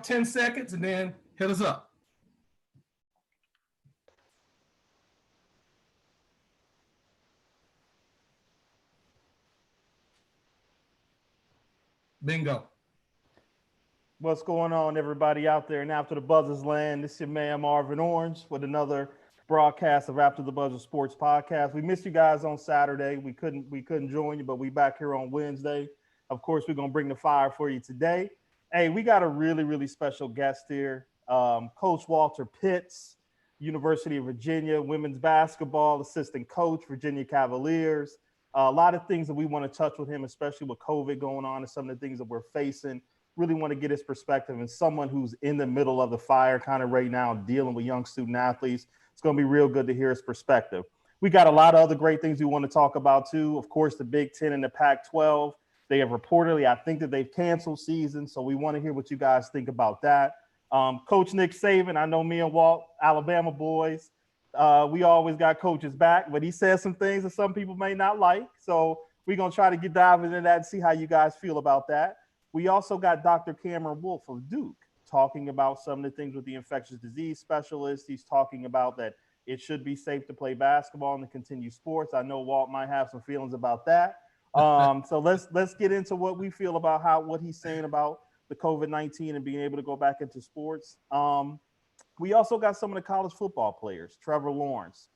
10 seconds and then hit us up. Bingo. What's going on, everybody out there in After the Buzzers land? This is your man Marvin Orange with another broadcast of After the Buzzer Sports Podcast. We missed you guys on Saturday. We couldn't join you, but we back here on Wednesday. Of course, we're gonna bring the fire for you today. Hey, we got a really special guest here, Coach Walter Pitts, University of Virginia women's basketball assistant coach, Virginia Cavaliers. A lot of things that we want to touch with him, especially with COVID going on and some of the things that we're facing. Really want to get his perspective, and someone who's in the middle of the fire kind of right now dealing with young student athletes. It's going to be real good to hear his perspective. We got a lot of other great things we want to talk about too. Of course, the Big Ten and the Pac-12. They have reportedly, I think that they've canceled season. So we want to hear what you guys think about that. Coach Nick Saban, I know me and Walt, Alabama boys, we always got coaches back, but he says some things that some people may not like. So we're going to try to dive into that and see how you guys feel about that. We also got Dr. Cameron Wolf of Duke talking about some of the things with the infectious disease specialist. He's talking about that it should be safe to play basketball and to continue sports. I know Walt might have some feelings about that. So let's get into what we feel about what he's saying about the COVID-19 and being able to go back into sports. We also got some of the college football players, Trevor Lawrence,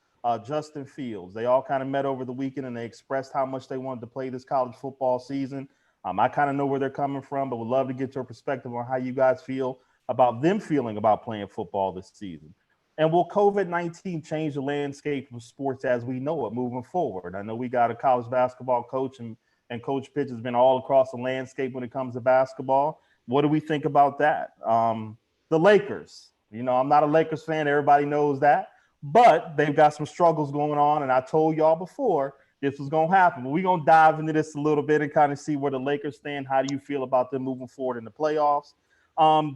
Justin Fields. They all kind of met over the weekend and they expressed how much they wanted to play this college football season. I kind of know where they're coming from, but would love to get your perspective on how you guys feel about them feeling about playing football this season. And will COVID-19 change the landscape of sports as we know it moving forward? I know we got a college basketball coach, and Coach Pitts has been all across the landscape when it comes to basketball. What do we think about that? The Lakers, I'm not a Lakers fan. Everybody knows that, but they've got some struggles going on. And I told y'all before, this was going to happen. But we're going to dive into this a little bit and kind of see where the Lakers stand. How do you feel about them moving forward in the playoffs?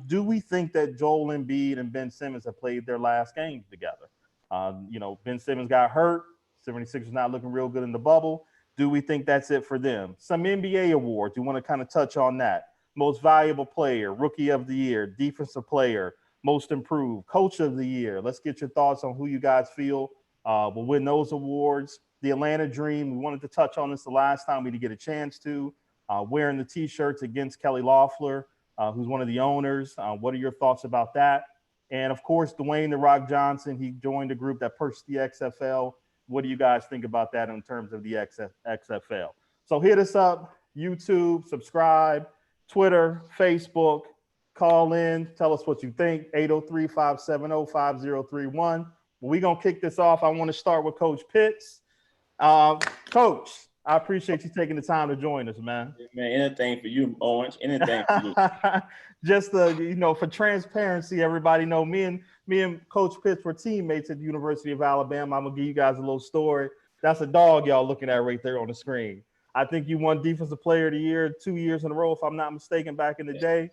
Do we think that Joel Embiid and Ben Simmons have played their last game together? Ben Simmons got hurt. 76ers not looking real good in the bubble. Do we think that's it for them? Some NBA awards. You want to kind of touch on that. Most valuable player, rookie of the year, defensive player, most improved, coach of the year. Let's get your thoughts on who you guys feel will win those awards. The Atlanta Dream, we wanted to touch on this the last time we didn't get a chance to. Wearing the T-shirts against Kelly Loeffler, who's one of the owners. What are your thoughts about that? And, of course, Dwayne "The Rock" Johnson, he joined a group that purchased the XFL. What do you guys think about that in terms of the XFL? So hit us up, YouTube, subscribe, Twitter, Facebook, call in, tell us what you think, 803-570-5031. We're going to kick this off. I want to start with Coach Pitts. Coach, I appreciate you taking the time to join us, man. Man, anything for you, Orange. Anything for you. Just for transparency, everybody know me and Coach Pitts were teammates at the University of Alabama. I'm gonna give you guys a little story. That's a dog y'all looking at right there on the screen. I think you won Defensive Player of the Year 2 years in a row, if I'm not mistaken, back in the day.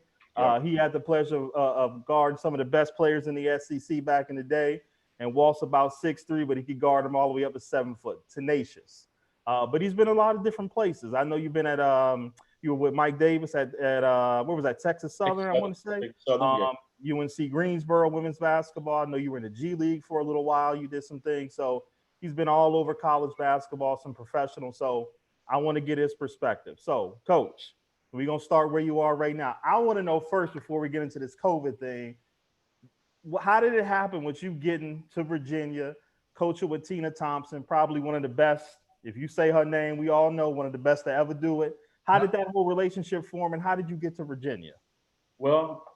He had the pleasure of guarding some of the best players in the SEC back in the day. And Walt's about 6'3", but he could guard them all the way up to 7 foot. Tenacious. But he's been a lot of different places. I know you've been at you were with Mike Davis at what was that, Texas Southern, I want to say. UNC Greensboro women's basketball. I know you were in the G League for a little while. You did some things. So he's been all over college basketball, some professional. So I want to get his perspective. So, Coach, we're going to start where you are right now. I want to know first, before we get into this COVID thing, how did it happen with you getting to Virginia, coaching with Tina Thompson, probably one of the best, if you say her name, we all know one of the best to ever do it. How did that whole relationship form, and how did you get to Virginia? Well,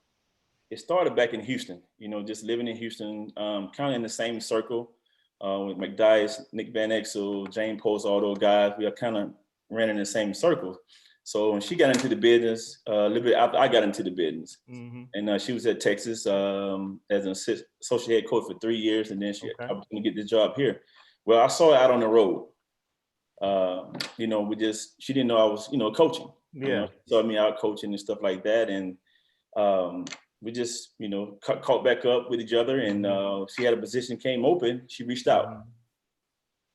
it started back in Houston, just living in Houston, kind of in the same circle with McDyess, Nick Van Exel, Jane Post, all those guys. We are kind of ran in the same circles. So when she got into the business, a little bit after I got into the business, and she was at Texas as an associate head coach for 3 years, and then she was going to get this job here. Well, I saw her out on the road. She didn't know I was, coaching. Yeah. Saw me out coaching and stuff like that, and we just, caught back up with each other. And she had a position came open. She reached out.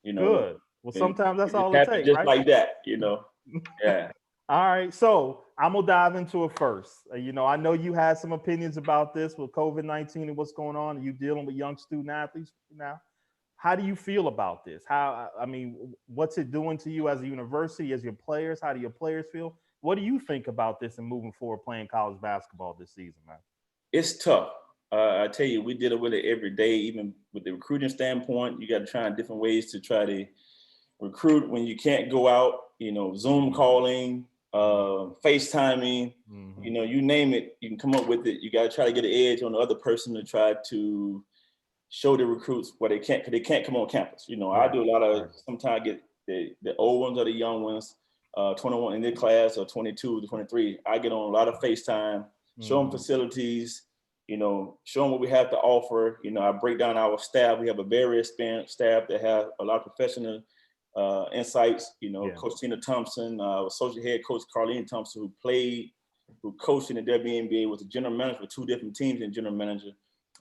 Good. Well, sometimes that's all it takes, just right? like that, Yeah. All right, so I'm gonna dive into it first. I know you had some opinions about this with COVID-19 and what's going on. You dealing with young student athletes now. How do you feel about this? I mean, what's it doing to you as a university, as your players? How do your players feel? What do you think about this and moving forward playing college basketball this season, man? It's tough. I tell you, we deal with it every day, even with the recruiting standpoint. You got to try different ways to try to recruit when you can't go out, Zoom calling, FaceTiming, Mm-hmm. you name it, you can come up with it. You got to try to get an edge on the other person to try to show the recruits what they can't, because they can't come on campus. Right. I do a lot of, Right. sometimes I get the old ones or the young ones, 21 in their class or 22 to 23. I get on a lot of FaceTime, show them Mhm. facilities, show them what we have to offer. I break down our staff. We have a very experienced staff that have a lot of professional insights. Yeah. Coach Tina Thompson, associate head coach Carlene Thompson, who coached in the WNBA, was the general manager for 2 different teams and general manager.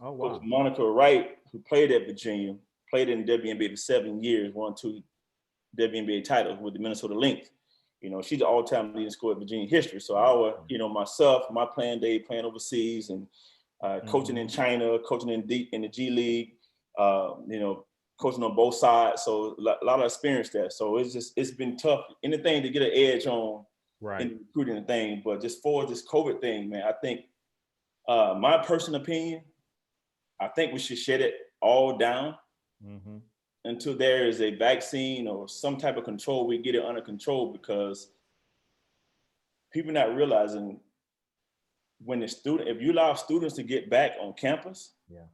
Oh, wow. Coach Monica Wright, who played at Virginia, played in the WNBA for 7 years, won 2 WNBA titles with the Minnesota Lynx. She's the all-time leading scorer in Virginia history. So myself, my playing day, playing overseas and coaching in China, coaching in the G League, coaching on both sides. So a lot of experience there. So it's been tough. Anything to get an edge on Right. in the recruiting thing. But just for this COVID thing, man, I think my personal opinion, I think we should shut it all down Mm-hmm. until there is a vaccine or some type of control. We get it under control, because people not realizing if you allow students to get back on campus, Yeah.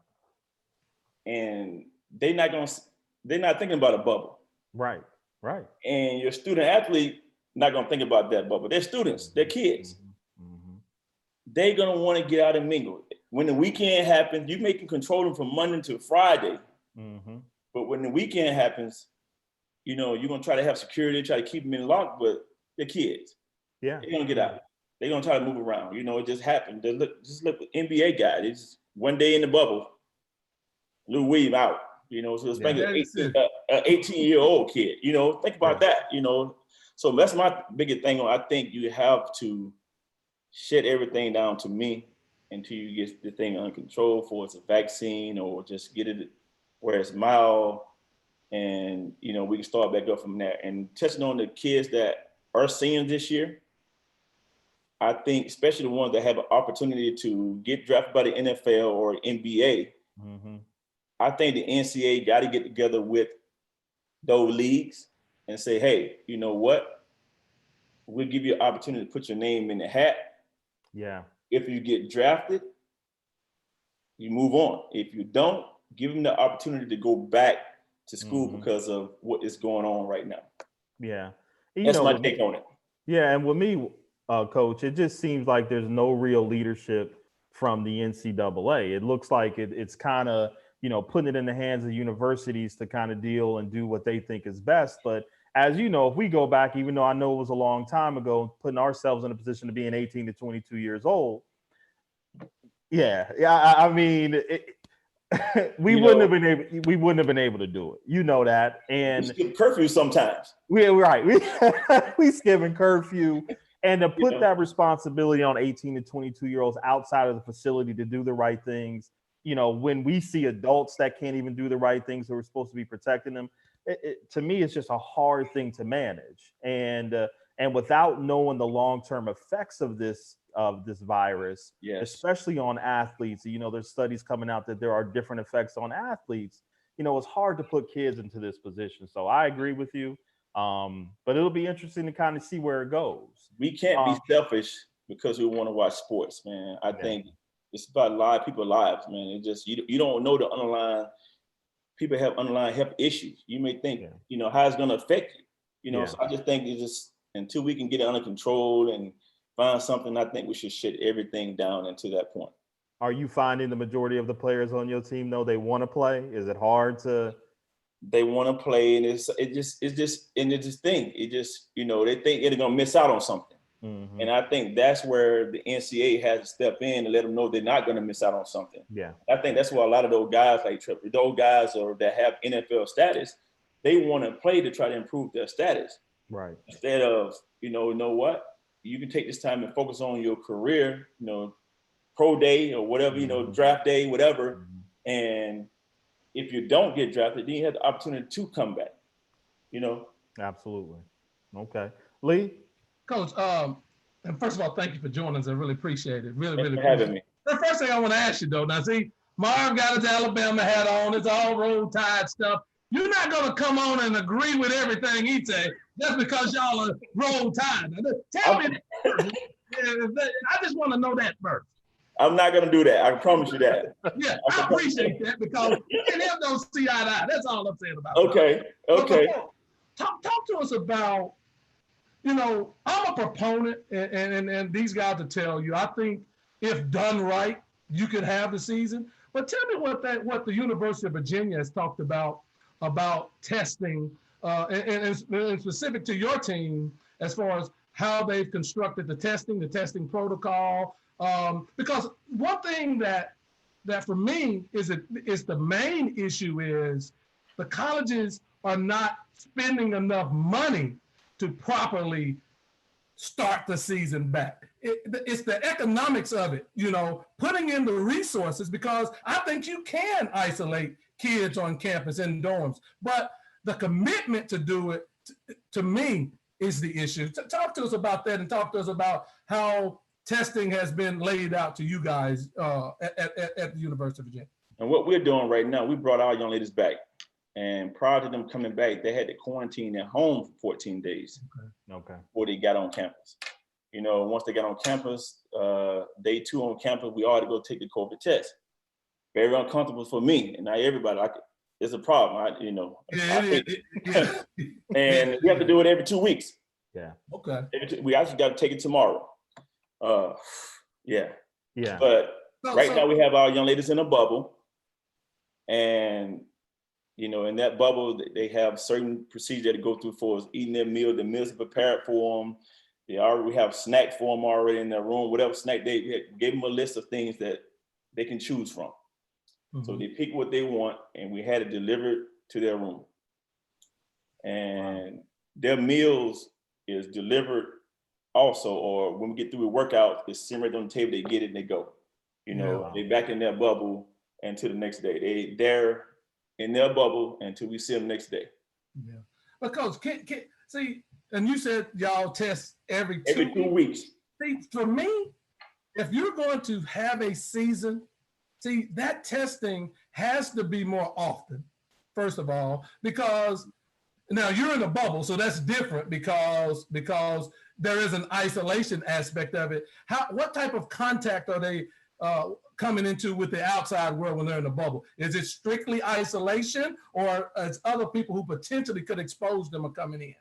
and they're not thinking about a bubble, Right. Right. and your student athlete not gonna think about that bubble. They're students, they're kids. Mm-hmm. They're gonna want to get out and mingle. When the weekend happens, you can control them from Monday to Friday. Mm-hmm. But when the weekend happens, you're gonna try to have security, try to keep them in lock, but they're kids. Yeah. They're gonna get out. They're gonna try to move around. It just happened. Just look at NBA guy. It's one day in the bubble, Lou Williams out. So it's like an 18-year-old kid. Think about that. So that's my biggest thing. I think you have to shut everything down, to me, until you get the thing under control, for it's a vaccine, or just get it where it's mild, and we can start back up from there. And touching on the kids that are seniors this year, I think especially the ones that have an opportunity to get drafted by the NFL or NBA, Mm-hmm. I think the NCAA got to get together with those leagues and say, hey, you know what? We'll give you an opportunity to put your name in the hat. Yeah. If you get drafted, you move on. If you don't, give them the opportunity to go back to school, because of what is going on right now. Yeah. That's my take on it. Yeah. And with me, Coach, it just seems like there's no real leadership from the NCAA. It looks like it's kind of, putting it in the hands of universities to kind of deal and do what they think is best. But as you know, if we go back, even though I know it was a long time ago, putting ourselves in a position of being 18 to 22 years old. Yeah. I mean, we wouldn't have been able to do it. That. And we skip curfew sometimes. We're right. We skipping curfew. And to put that responsibility on 18 to 22-year-olds outside of the facility to do the right things, when we see adults that can't even do the right things, who are supposed to be protecting them, to me, it's just a hard thing to manage. And without knowing the long-term effects of this virus, especially on athletes, there's studies coming out that there are different effects on athletes. It's hard to put kids into this position. So I agree with you. But it'll be interesting to kind of see where it goes. We can't be selfish because we want to watch sports, man. I think it's about a lot of people's lives, man. It just, you don't know the underlying, people have underlying health issues. You may think, how it's going to affect you. So I just think it's just, until we can get it under control and find something, I think we should shut everything down until that point. Are you finding the majority of the players on your team, though, they want to play? Is it hard to? They want to play, and they just think, they think they're going to miss out on something. Mm-hmm. And I think that's where the NCAA has to step in and let them know they're not going to miss out on something. Yeah. I think that's why a lot of those guys like Trevor, those guys or that have NFL status, they want to play to try to improve their status. Right. Instead of, you know what? you can take this time and focus on your career, pro day or whatever, draft day, whatever. And if you don't get drafted, then you have the opportunity to come back, Absolutely. Okay. Lee? Coach, and first of all, thank you for joining us. I really appreciate it. Really, Thanks really for having appreciate me. it. The first thing I want to ask you, though, now see, Marv got his Alabama hat on. It's all Roll Tide stuff. You're not going to come on and agree with everything he said just because y'all are Roll Tide. Now, tell me that. I just want to know that first. I'm not going to do that. I can promise you that. Yeah, I appreciate that because me and him don't see eye to eye. That's all I'm saying about it. Okay. Talk to us about, I'm a proponent, and these guys will tell you, I think if done right, you could have the season. But tell me what the University of Virginia has talked about testing, and specific to your team as far as how they've constructed the testing protocol. Because one thing that for me is the main issue is the colleges are not spending enough money to properly start the season back. It's the economics of it, putting in the resources, because I think you can isolate kids on campus in dorms, but the commitment to do it, to me, is the issue. Talk to us about that, and talk to us about how testing has been laid out to you guys at the University of Virginia. And what we're doing right now, we brought our young ladies back. And prior to them coming back, they had to quarantine at home for 14 days before they got on campus. Once they got on campus, day 2 on campus, we ought to go take the COVID test. Very uncomfortable for me, and not everybody. It's a problem, and we have to do it every 2 weeks. Yeah. Okay. We actually got to take it tomorrow. Yeah. But now we have our young ladies in a bubble, and in that bubble, they have certain procedures to go through for us, eating their meal. The meals are prepared for them. We have snack for them already in their room. Whatever snack they gave them a list of things that they can choose from. Mm-hmm. So they pick what they want, and we had it delivered to their room. And their meals is delivered also, or when we get through with workouts, it's simmered on the table. They get it and they go. They back in their bubble until the next day. They're in their bubble until we see them next day. Yeah, but Coach, see, and you said y'all test every 2 weeks. See, for me, if you're going to have a season, see, that testing has to be more often, first of all, because now you're in a bubble, so that's different because there is an isolation aspect of it. What type of contact are they coming into with the outside world when they're in a bubble? Is it strictly isolation, or is other people who potentially could expose them are coming in?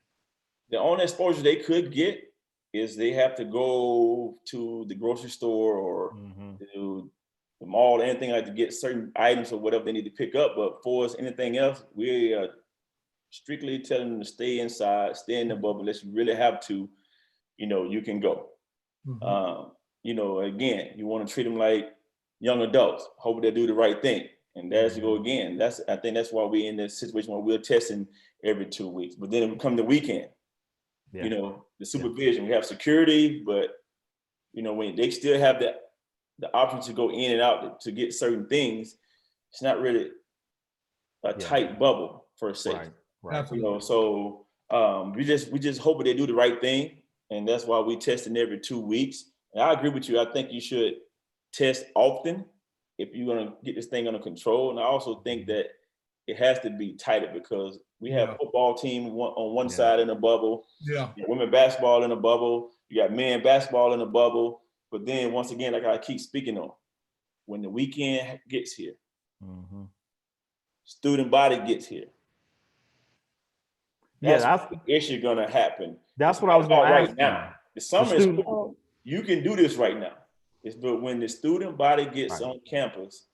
The only exposure they could get is they have to go to the grocery store or to the mall, anything like to get certain items or whatever they need to pick up. But for us, anything else, we are strictly telling them to stay inside, stay in the bubble. Unless you really have to, you can go. Again, you want to treat them like young adults, hope they do the right thing. And there's you go again. I think that's why we're in this situation where we're testing every 2 weeks. But then it come the weekend, the supervision. We have security, but when they still have the option to go in and out to get certain things, it's not really a tight bubble per se. Right. So we just hope they do the right thing, and that's why we testing every 2 weeks. And I agree with you. I think you should test often if you're gonna get this thing under control. And I also think that it has to be tighter because we have football team on one side in a bubble. Yeah. Women basketball in a bubble. You got men basketball in a bubble. But then once again, like I keep speaking on, when the weekend gets here, student body gets here. That's the issue gonna happen. That's what I was going to ask right now. The summer is cool. You can do this right now. But when the student body gets on campus,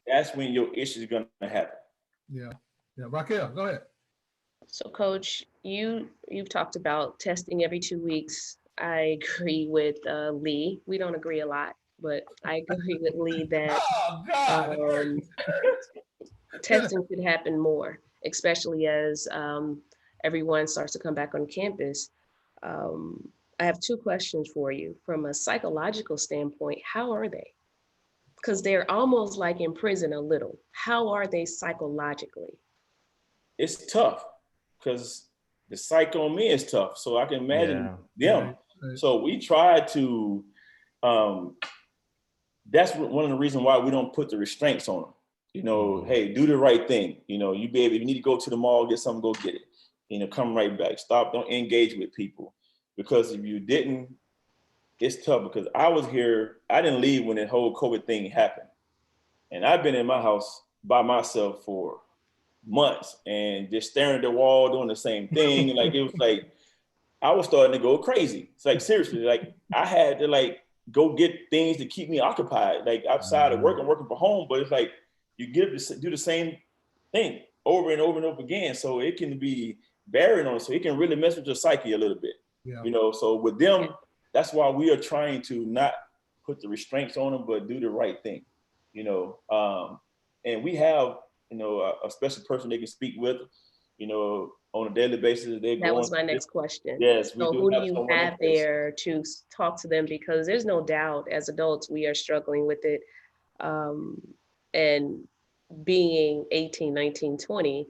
that's when your issue is gonna happen. Yeah. Raquel, go ahead. So, Coach, you've talked about testing every 2 weeks. I agree with Lee. We don't agree a lot, but I agree with Lee that testing should happen more, especially as everyone starts to come back on campus. I have two questions for you. From a psychological standpoint, how are they? Because they're almost like in prison a little. How are they psychologically? It's tough because the psyche on me is tough. So I can imagine them. Right. So we try to, that's one of the reasons why we don't put the restraints on them. You know, hey, do the right thing. You know, you baby, if you need to go to the mall, get something, go get it. You know, come right back. Stop, don't engage with people. Because if you didn't, it's tough because I was here, I didn't leave when the whole COVID thing happened. And I've been in my house by myself for months and just staring at the wall, doing the same thing. Like, it was like, I was starting to go crazy. It's like, seriously, like I had to like go get things to keep me occupied, like outside of work. I'm working from home, but it's like, you get to do the same thing over and over and over again. So it can be bearing on, so it can really mess with your psyche a little bit. Yeah. You know, so with them, that's why we are trying to not put the restraints on them, but do the right thing, you know. And we have, you know, a special person they can speak with, you know, on a daily basis. That was my next question. Yes, we so do who do have you someone have like this. there to talk to them? Because there's no doubt as adults, we are struggling with it. And being 18, 19, 20,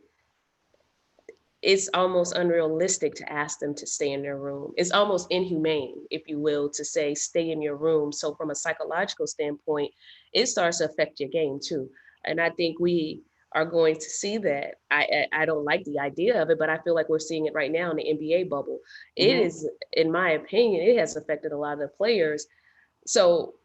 it's almost unrealistic to ask them to stay in their room. It's almost inhumane, if you will, to say stay in your room. So from a psychological standpoint, it starts to affect your game too. And I think we are going to see that. I don't like the idea of it, but I feel like we're seeing it right now in the NBA bubble. It is, in my opinion, it has affected a lot of the players. So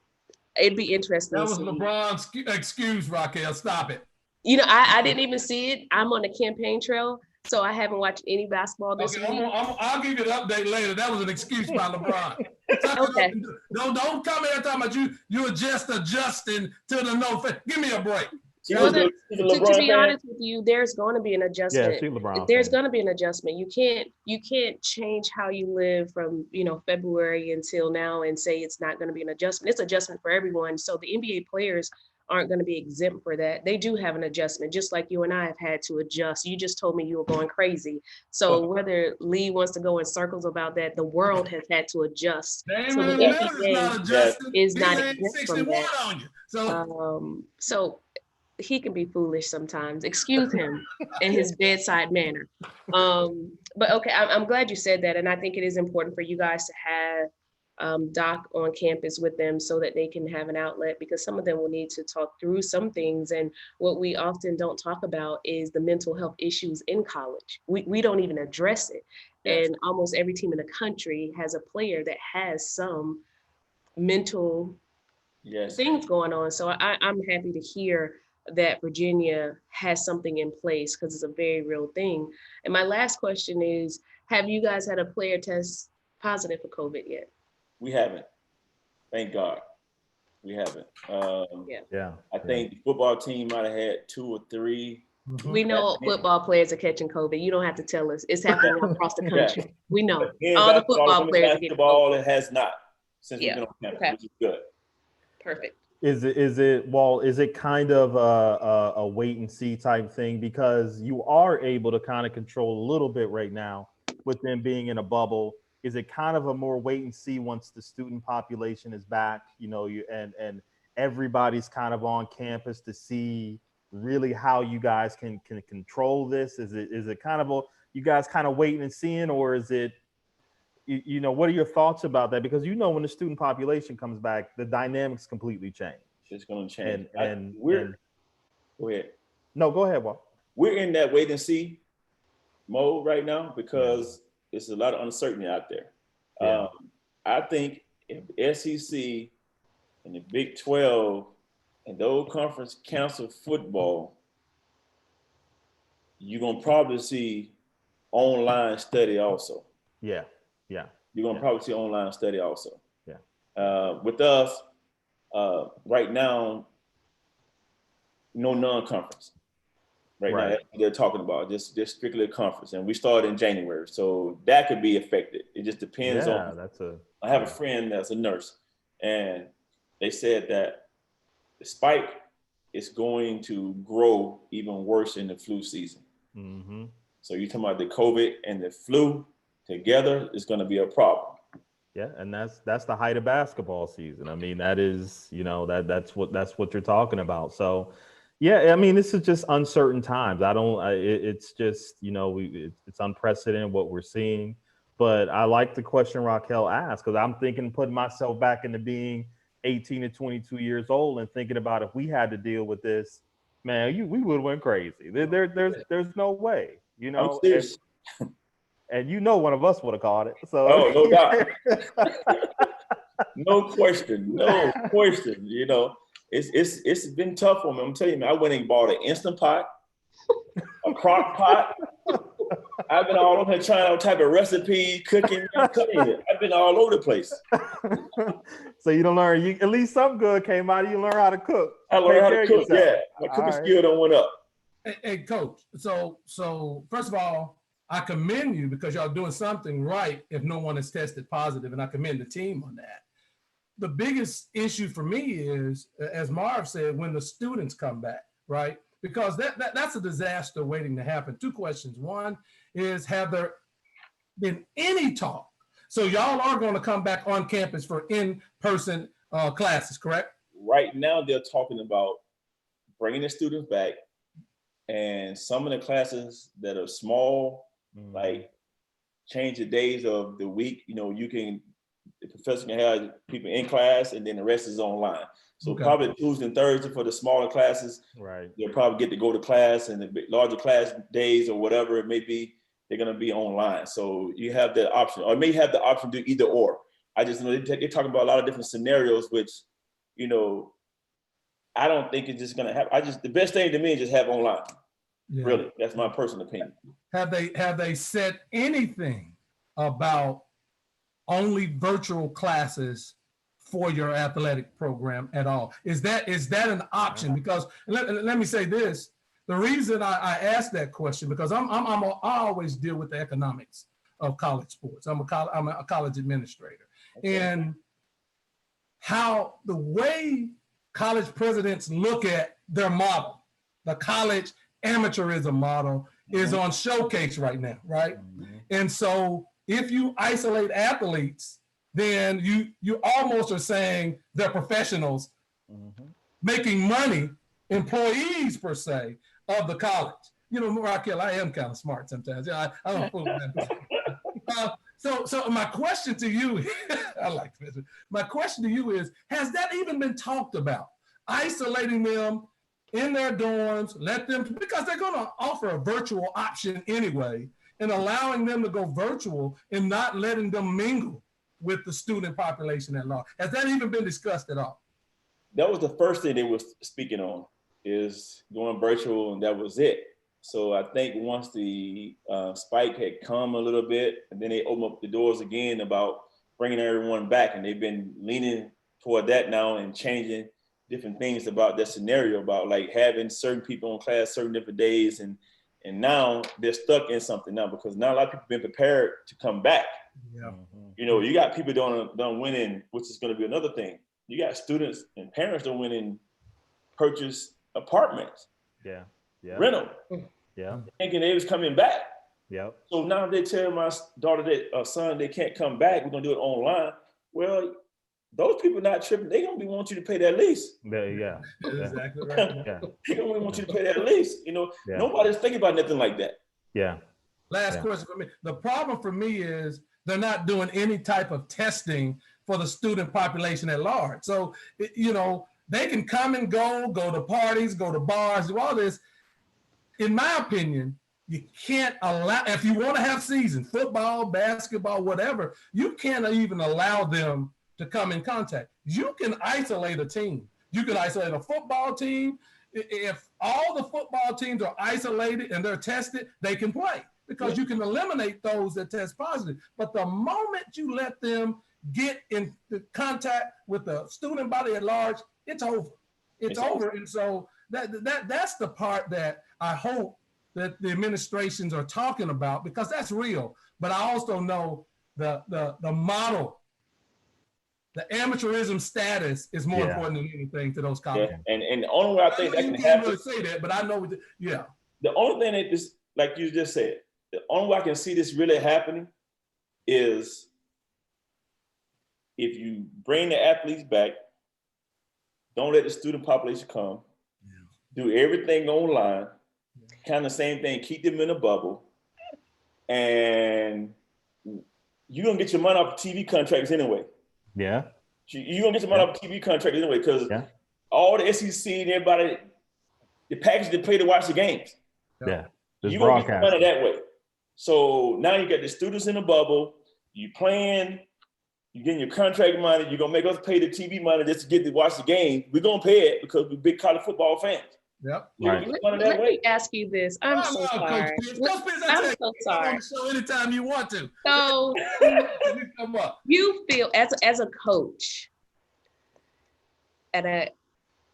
it'd be interesting That to was see. LeBron's excuse, Raquel. Stop it. You know, I didn't even see it. I'm on the campaign trail, so I haven't watched any basketball this Okay, week. I'll give you an update later. That was an excuse by LeBron. Okay. Don't come here talking about you're just adjusting to the no. Give me a break. Well, to be honest with you, there's going to be an adjustment. Yeah, she's LeBron There's fan. going to be an adjustment. You can't change how you live from, you know, February until now and say it's not going to be an adjustment. It's adjustment for everyone. So the NBA players aren't going to be exempt for that. They do have an adjustment, just like you and I have had to adjust. You just told me you were going crazy. So whether Lee wants to go in circles about that, the world has had to adjust. So the NBA is not exempt from that. On you. So he can be foolish sometimes. Excuse him and his bedside manner. But okay, I'm glad you said that. And I think it is important for you guys to have Doc on campus with them so that they can have an outlet, because some of them will need to talk through some things. And what we often don't talk about is the mental health issues in college. We don't even address it. Yes. And almost every team in the country has a player that has some mental things going on. So I'm happy to hear that Virginia has something in place, because it's a very real thing. And my last question is, have you guys had a player test positive for COVID yet? We haven't. Thank God. We haven't. I think the football team might have had 2 or 3. We know football players are catching COVID. You don't have to tell us. It's happening across the country. Yeah. We know. All the football players are getting COVID. It has not since we've been on campus, which is good. Perfect. Is it kind of a wait and see type thing, because you are able to kind of control a little bit right now with them being in a bubble? Is it kind of a more wait and see once the student population is back, you know, and everybody's kind of on campus to see really how you guys can control this? Is it kind of you guys kind of waiting and seeing, or is it, you know, what are your thoughts about that? Because, you know, when the student population comes back, the dynamics completely change. It's going to change. Go ahead. No, go ahead, Walt. We're in that wait and see mode right now because there's a lot of uncertainty out there. Yeah. I think if the SEC and the Big 12 and the old conference cancel football, you're going to probably see online study also. Yeah. You're going to probably see online study also. Yeah. With us, right now, no non-conference. Right now, they're talking about just strictly a conference, and we start in January, so that could be affected. It just depends on. I have a friend that's a nurse, and they said that the spike is going to grow even worse in the flu season. Mm-hmm. So you're talking about the COVID and the flu together is going to be a problem. Yeah, and that's the height of basketball season. I mean, that is, that's what you're talking about. So, yeah, I mean, this is just uncertain times. It's just, it's unprecedented what we're seeing. But I like the question Raquel asked, because I'm thinking, putting myself back into being 18 to 22 years old and thinking about if we had to deal with this, man, we would have went crazy. There's no way, I'm serious. and one of us would have caught it. So Oh, no doubt. No question. No question. It's been tough for me. I'm telling you, man, I went and bought an Instant Pot, a crock pot. I've been all over here trying all type of recipes, cooking. I've been all over the place. So you don't learn. At least something good came out of you. Learn how to cook. I learned how to cook. Yeah, my cooking skill done went up. Hey, Coach. So first of all, I commend you because y'all doing something right if no one is tested positive, and I commend the team on that. The biggest issue for me is, as Marv said, when the students come back, right? Because that's a disaster waiting to happen. Two questions. One is, have there been any talk? So y'all are going to come back on campus for in-person classes, correct? Right now, they're talking about bringing the students back, and some of the classes that are small, like change the days of the week. The professor can have people in class, and then the rest is online. So probably Tuesday and Thursday for the smaller classes. Right. They'll probably get to go to class, and the larger class days or whatever it may be, they're going to be online. So you have that option, or may have the option to do either or. I just know they're talking about a lot of different scenarios, which, I don't think it's just going to happen. The best thing to me is just have online. Yeah. Really, that's my personal opinion. Have they said anything about only virtual classes for your athletic program at all? Is that an option? Because let me say this: the reason I asked that question, because I always deal with the economics of college sports. I'm a college administrator, and how the way college presidents look at their model, the college amateurism model, is on showcase right now, right? And so if you isolate athletes, then you almost are saying they're professionals making money, employees per se, of the college. Raquel, I am kind of smart sometimes. I don't fool that. So my question to you, I like this. My question to you is, has that even been talked about? Isolating them in their dorms, because they're going to offer a virtual option anyway, and allowing them to go virtual and not letting them mingle with the student population at large. Has that even been discussed at all? That was the first thing they were speaking on, is going virtual, and that was it. So I think once the spike had come a little bit, and then they opened up the doors again about bringing everyone back, and they've been leaning toward that now and changing different things about that scenario, about like having certain people in class certain different days, and now they're stuck in something now, because now a lot of people have been prepared to come back. Yeah. You got people done went in, which is going to be another thing. You got students and parents that went in, purchase apartments. Yeah. Rental. Yeah. Thinking they was coming back. Yeah. So now they tell my daughter son they can't come back. We're gonna do it online. Well, those people not tripping. They gonna want you to pay that lease. Yeah. Exactly right. Yeah. They gonna want you to pay that lease. Nobody's thinking about nothing like that. Yeah. Last question for me. The problem for me is they're not doing any type of testing for the student population at large. So, they can come and go to parties, go to bars, do all this. In my opinion, you can't allow, if you want to have season, football, basketball, whatever, you can't even allow them to come in contact. You can isolate a team. You can isolate a football team. If all the football teams are isolated and they're tested, they can play, because you can eliminate those that test positive. But the moment you let them get in contact with the student body at large, it's over. It's over. And so that's the part that I hope that the administrations are talking about, because that's real. But I also know the model, the amateurism status is more important than anything to those colleges. Yeah. And the only way I think that can happen. You can't really say that, but I know. The only thing that is, like you just said, the only way I can see this really happening is if you bring the athletes back, don't let the student population come, do everything online, kind of same thing, keep them in a bubble, and you're going to get your money off TV contracts anyway. Yeah. You're going to get your money off TV contracts anyway, because all the SEC and everybody, the package they pay to watch the games. Yeah. You're going to get your money that way. So now you got the students in the bubble, you playing, you're getting your contract money, you're going to make us pay the TV money just to get to watch the game. We're going to pay it because we're big college football fans. Yep. Right. Let me ask you this. I'm so sorry. I'm so sorry. Show anytime you want to. So Come up. you feel as a coach at a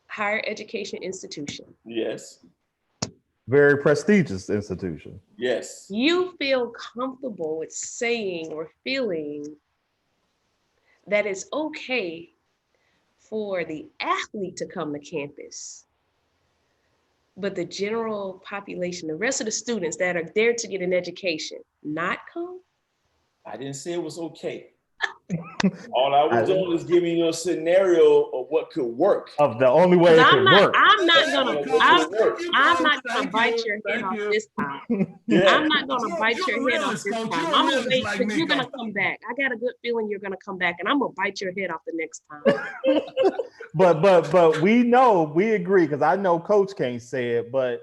higher education institution. Yes. Very prestigious institution. Yes. You feel comfortable with saying or feeling that it's okay for the athlete to come to campus, but the general population, the rest of the students that are there to get an education, not come? I didn't say it was okay. All I was doing was giving you a scenario of what could work. Of the only way it can work. I'm not gonna bite your head off this time. Yeah. I'm not gonna bite your head off this time. I'm gonna wait, because you're gonna come back. I got a good feeling you're gonna come back, and I'm gonna bite your head off the next time. But we know, we agree, because I know Coach can't say it, but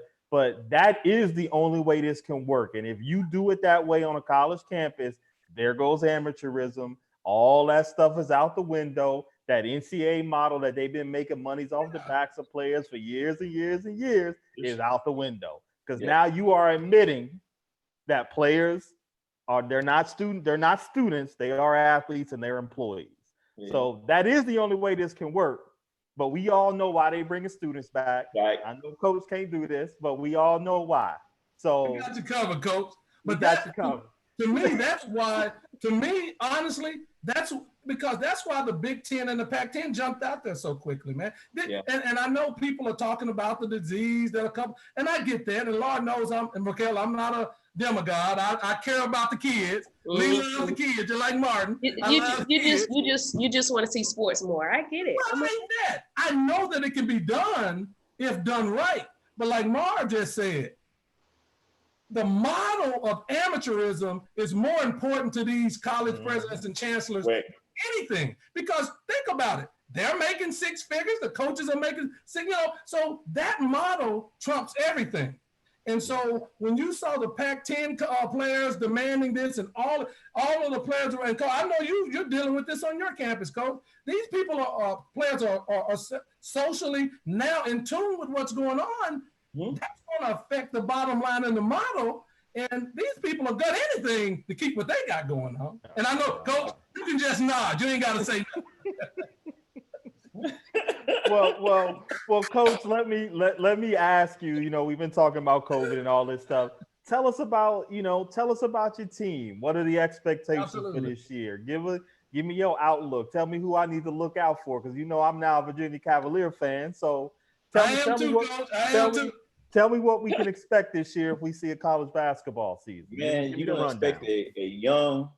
that is the only way this can work. And if you do it that way on a college campus, there goes amateurism. All that stuff is out the window. That NCAA model that they've been making monies off the backs of players for years and years and years is out the window. Because now you are admitting that players they're not students, they are athletes and they're employees. Yeah. So that is the only way this can work. But we all know why they bringing students back. Right. I know Coach can't do this, but we all know why. So you got you covered, Coach. But got you covered. To me, that's why. To me, honestly, that's why the Big Ten and the Pac-10 jumped out there so quickly, man. And I know people are talking about the disease that'll come, and I get that. And Lord knows I'm not a demigod. I care about the kids. Leave out the kids, just like Martin. You just want to see sports more. I get it. Well, I know that it can be done if done right. But like Marv just said, the model of amateurism is more important to these college presidents and chancellors than anything. Because think about it. They're making six figures. The coaches are making six, so that model trumps everything. And so when you saw the Pac-10 players demanding this, and all of the players were, and I know you're dealing with this on your campus, Coach. These people players are socially now in tune with what's going on. That's going to affect the bottom line in the model. And these people have done anything to keep what they got going on. And I know, Coach, you can just nod. You ain't got to say nothing. Well, Coach, let me ask you, we've been talking about COVID and all this stuff. Tell us about your team. What are the expectations for this year? Give me your outlook. Tell me who I need to look out for, because I'm now a Virginia Cavalier fan. So tell me what we can expect this year if we see a college basketball season. Man, you're going to expect a young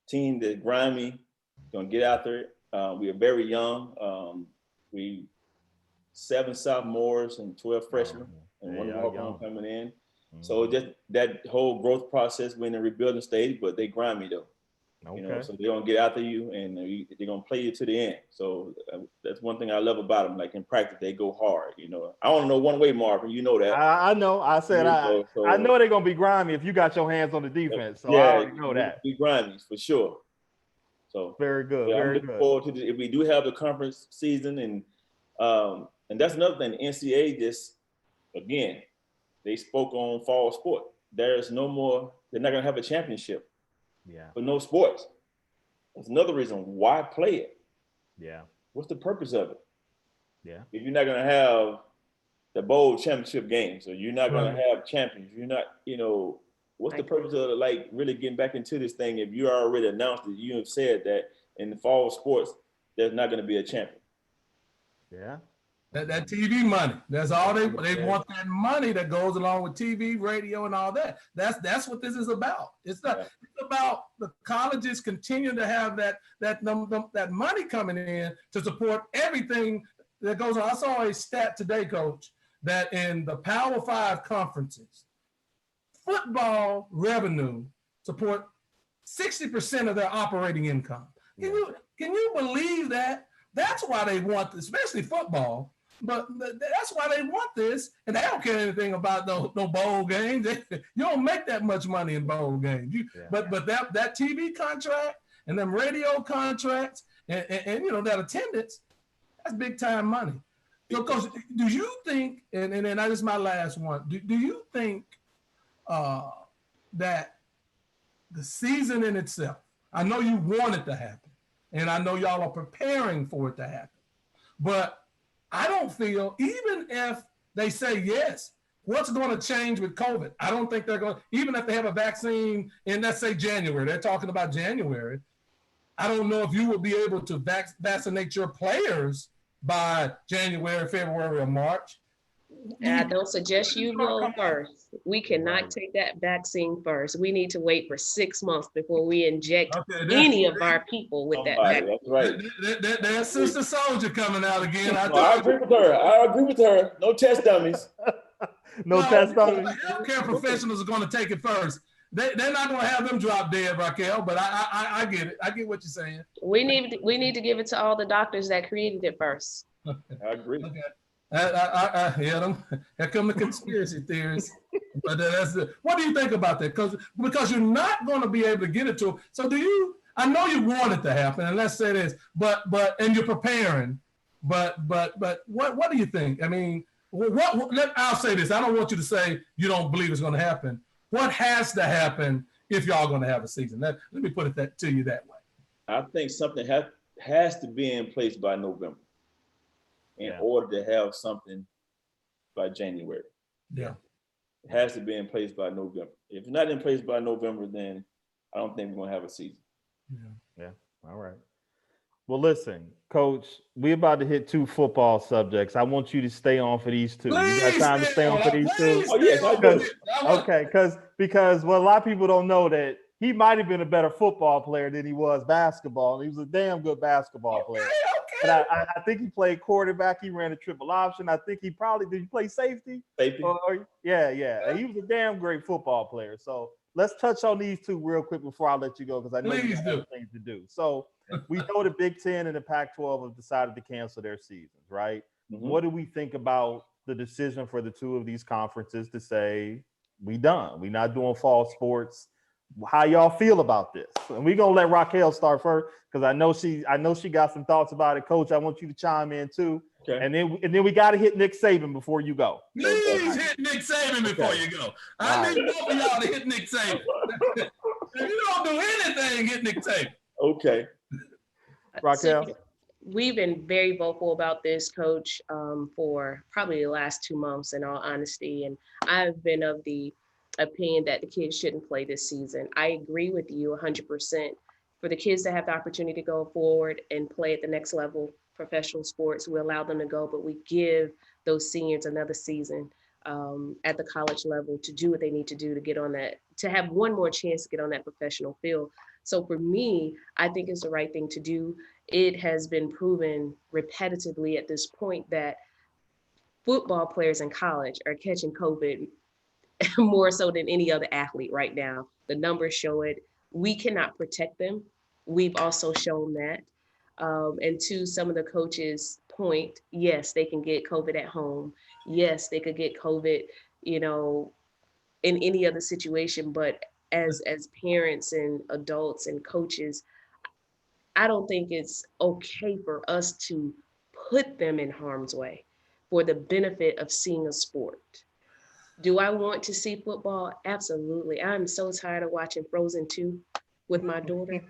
team that's grimy, going to get out there. We are very young. We 7 sophomores and 12 freshmen, and one more coming in. So just that whole growth process, we're in the rebuilding stage, but they grimy though. Okay. So they're gonna get after you, and they're gonna play you to the end. So that's one thing I love about them. Like in practice, they go hard. I don't know one way, Marvin. You know that. I know. I said I know they're gonna be grimy if you got your hands on the defense. So I already know that. Be grimy for sure. So very good. I'm looking forward to this. If we do have the conference season, and that's another thing. The NCAA just again, they spoke on fall sport. There's no more. They're not gonna have a championship. Yeah. But no sports. That's another reason why play it. Yeah. What's the purpose of it? Yeah. If you're not gonna have the bowl championship games, or you're not gonna have champions, you're not, what's the purpose of like really getting back into this thing if you already announced that you have said that in the fall sports there's not gonna be a champion? Yeah. That TV money. That's all they want, that money that goes along with TV, radio, and all that. That's what this is about. It's not. It's about the colleges continue to have that money coming in to support everything that goes on. I saw a stat today, Coach, that in the Power 5 conferences, football revenue support 60% of their operating income. Can you believe that? That's why they want this, especially football. But that's why they want this, and they don't care anything about no bowl games. You don't make that much money in bowl games. But that TV contract and them radio contracts and that attendance, that's big time money. So, Coach, do you think? And that is my last one. Do you think that the season in itself? I know you want it to happen, and I know y'all are preparing for it to happen, but I don't feel, even if they say yes, what's going to change with COVID? I don't think they're going to, even if they have a vaccine in, let's say, January, they're talking about January. I don't know if you will be able to vaccinate your players by January, February, or March. And I don't suggest you go first. We cannot take that vaccine first. We need to wait for 6 months before we inject any of our people with that vaccine. That's right. There's Sister Soldier coming out again. I agree with her. No test dummies. No test dummies. Healthcare professionals are going to take it first. They're not going to have them drop dead, Raquel. But I get it. I get what you're saying. We need to give it to all the doctors that created it first. I agree. Okay. I hear them. Here come the conspiracy theories. But what do you think about that? Because you're not going to be able to get it to them. So I know you want it to happen, and let's say this, and you're preparing, but what do you think? I mean, I'll say this. I don't want you to say you don't believe it's going to happen. What has to happen if y'all going to have a season? Let me put it to you that way. I think something has to be in place by November in order to have something by January. Yeah. It has to be in place by November. If it's not in place by November, then I don't think we're going to have a season. Yeah. All right. Well, listen, Coach, we're about to hit 2 football subjects. I want you to stay on for these 2. Please, you got time to stay on for these 2? Oh, yes, I do. Okay, because a lot of people don't know that he might have been a better football player than he was basketball. He was a damn good basketball player. Okay. But I think he played quarterback. He ran a triple option. I think did he play safety? Safety. Yeah. He was a damn great football player. So let's touch on these 2 real quick before I let you go, because I know you have other things to do. So we know the Big Ten and the Pac-12 have decided to cancel their seasons, right? Mm-hmm. What do we think about the decision for the 2 of these conferences to say, we done? We're not doing fall sports. How y'all feel about this? And we're gonna let Raquel start first, because I know she got some thoughts about it. Coach, I want you to chime in too. Okay. And then we got to hit Nick Saban before you go. Please hit Nick Saban before you go. I need both of y'all to hit Nick Saban. If you don't do anything, hit Nick Saban. Okay. Raquel. So we've been very vocal about this, Coach, for probably the last 2 months, in all honesty. And I've been of the opinion that the kids shouldn't play this season. I agree with you 100%. For the kids to have the opportunity to go forward and play at the next level, professional sports, we allow them to go, but we give those seniors another season at the college level to do what they need to do to get on that, to have one more chance to get on that professional field. So for me, I think it's the right thing to do. It has been proven repetitively at this point that football players in college are catching COVID more so than any other athlete right now. The numbers show it. We cannot protect them. We've also shown that. And to some of the coaches' point, yes, they can get COVID at home. Yes, they could get COVID, in any other situation. But as parents and adults and coaches, I don't think it's okay for us to put them in harm's way for the benefit of seeing a sport. Do I want to see football? Absolutely. I'm so tired of watching Frozen 2 with my daughter.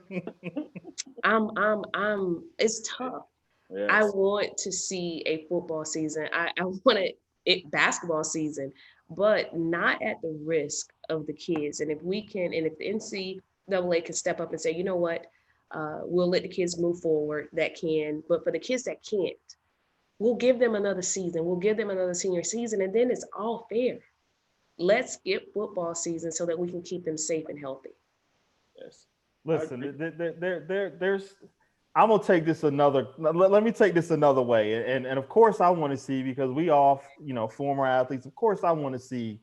It's tough. Yes. I want to see a football season. I want a basketball season, but not at the risk of the kids. And if the NCAA can step up and say, you know what, we'll let the kids move forward that can, but for the kids that can't, we'll give them another season. We'll give them another senior season, and then it's all fair. Let's skip football season so that we can keep them safe and healthy. Yes. Listen, there's. I'm gonna take this another. Let me take this another way, and of course I want to see, because we all, former athletes. Of course I want to see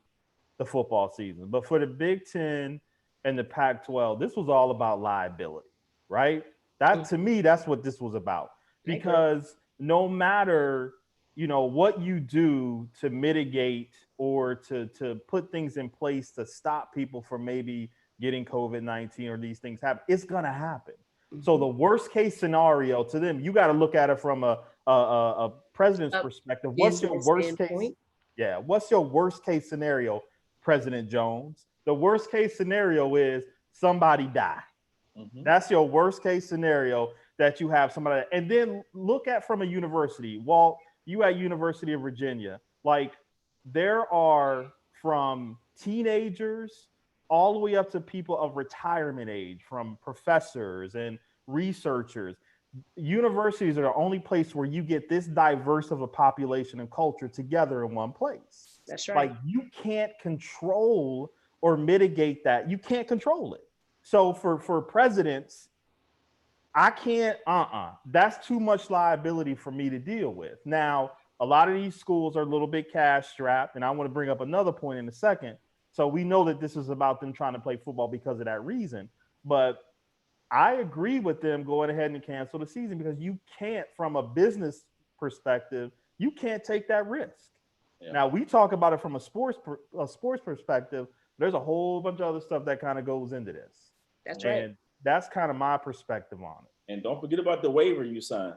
the football season, but for the Big Ten and the Pac-12, this was all about liability, right? That, to me, that's what this was about. Because no matter what you do to mitigate or to put things in place to stop people from maybe getting COVID-19 or these things happen, it's gonna happen. So the worst case scenario to them, you got to look at it from a president's perspective. What's your worst case? Yeah, what's your worst case scenario, President Jones? The worst case scenario is somebody die. Mm-hmm. That's your worst case scenario, that you have somebody. And then look at from a university. Walt, you at University of Virginia, like there are from teenagers all the way up to people of retirement age, from professors and researchers. Universities are the only place where you get this diverse of a population and culture together in one place. That's right. Like, you can't control or mitigate that. You can't control it. So for presidents, I can't, that's too much liability for me to deal with. Now, a lot of these schools are a little bit cash strapped, and I want to bring up another point in a second. So we know that this is about them trying to play football because of that reason. But I agree with them going ahead and cancel the season, because you can't, from a business perspective, you can't take that risk. Yeah. Now, we talk about it from a sports perspective. There's a whole bunch of other stuff that kind of goes into this. That's right. And that's kind of my perspective on it. And don't forget about the waiver you signed.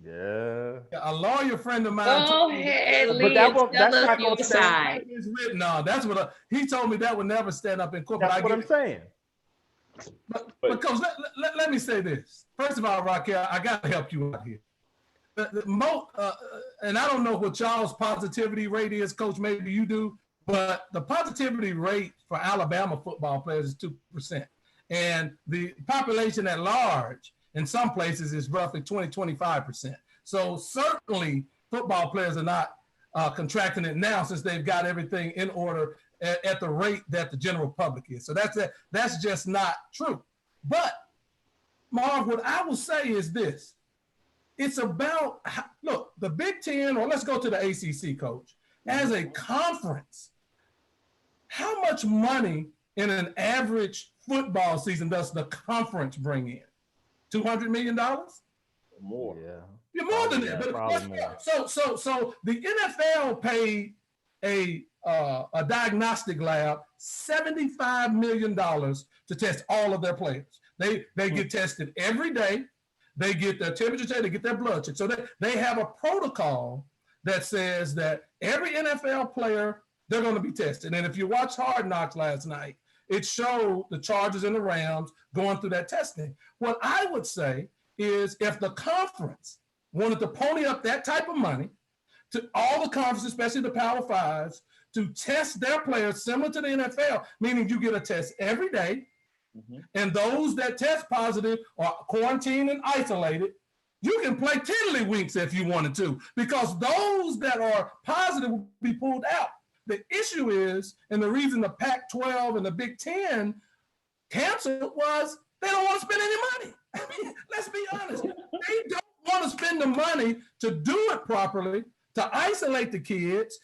Yeah. A lawyer friend of mine. Go ahead, but that's not your side. It's written on. That's what he told me. That would never stand up in court. That's what I'm saying. But Coach, let me say this. First of all, Raquel, I got to help you out here. And I don't know what y'all's positivity rate is, Coach. Maybe you do. But the positivity rate for Alabama football players is 2%. And the population at large in some places is roughly 25%. So certainly football players are not contracting it now, since they've got everything in order at the rate that the general public is. So that's just not true. But Marv, what I will say is this. It's about, look, the Big Ten, or let's go to the ACC, Coach, as a conference, how much money in an average football season does the conference bring in? $200 million? More. Yeah. You're more than that. But more. So the NFL paid a diagnostic lab $75 million to test all of their players. They get tested every day. They get their temperature checked, they get their blood checked. So they have a protocol that says that every NFL player, they're going to be tested. And if you watched Hard Knocks last night, it showed the Chargers and the Rams going through that testing. What I would say is, if the conference wanted to pony up that type of money to all the conferences, especially the Power Fives, to test their players similar to the NFL, meaning you get a test every day, and those that test positive are quarantined and isolated, you can play tiddlywinks if you wanted to, because those that are positive will be pulled out. The issue is, and the reason the Pac-12 and the Big Ten canceled was they don't want to spend any money. I mean, let's be honest. They don't want to spend the money to do it properly, to isolate the kids,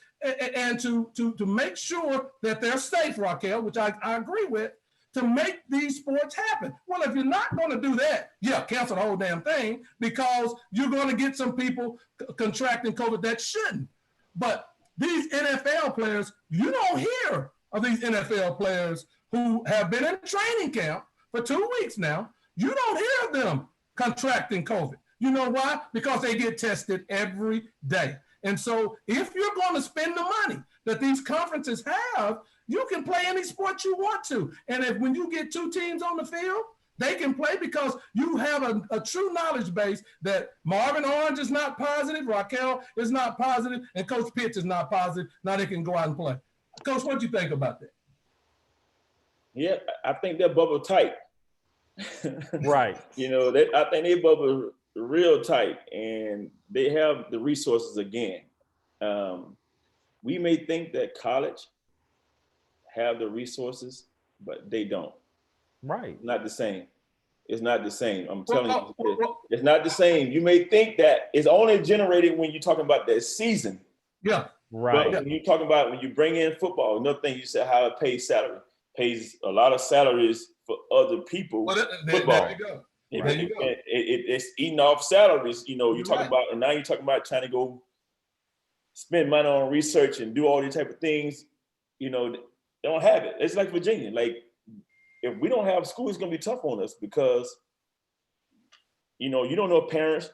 and to make sure that they're safe, Raquel, which I agree with, to make these sports happen. Well, if you're not going to do that, cancel the whole damn thing, because you're going to get some people contracting COVID that shouldn't. But these NFL players, you don't hear of these NFL players who have been in training camp for 2 weeks now. You don't hear of them contracting COVID. You know why? Because they get tested every day. And so if you're going to spend the money that these conferences have, you can play any sport you want to. And if when you get two teams on the field, they can play, because you have a true knowledge base that Marvin Orange is not positive, Raquel is not positive, and Coach Pitts is not positive. Now they can go out and play. Coach, what do you think about that? Yeah, I think they're bubble tight. Right. You know, I think they bubble real tight, and they have the resources again. We may think that college have the resources, but they don't. Right. Not the same. It's not the same. I'm Well, telling you, well, it's not the same. You may think that it's only generated when you're talking about that season. yeah. Right. But when you talk about when you bring in football, another thing you said how it pays salary. Pays a lot of salaries for other people. Well, football. there you go. It- There you go. it's eating off salaries. You know, you're You're talking right. about, and now you're talking about trying to go spend money on research and do all these type of things. You know, they don't have it. It's like Virginia. Like, if we don't have school, it's gonna be tough on us because, you know, you don't know if parents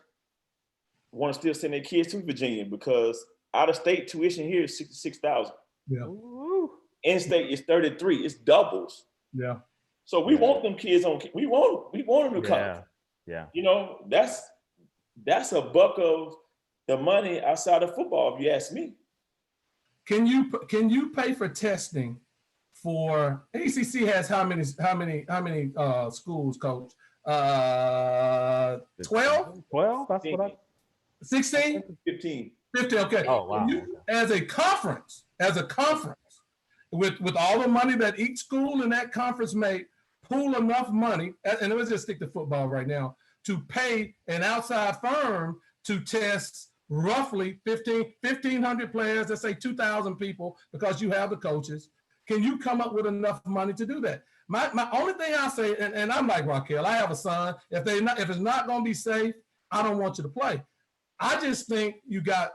want to still send their kids to Virginia because out of state tuition here is $66,000. Yeah. Ooh. In state is 33. It's doubles. Yeah. So we want them kids on. We want them to come. Yeah. Yeah. You know, that's a buck of the money outside of football, if you ask me. Can you pay for testing for ACC has how many schools, coach? 12? 12? That's what I 16? 15. 50, okay. Oh, wow. Can you, as a conference, with all the money that each school in that conference make, pool enough money, and let's just stick to football right now, to pay an outside firm to test roughly 1,500 players, let's say 2,000 people, because you have the coaches. Can you come up with enough money to do that? My only thing I say, and I'm like Raquel, I have a son. If it's not going to be safe, I don't want you to play. I just think you got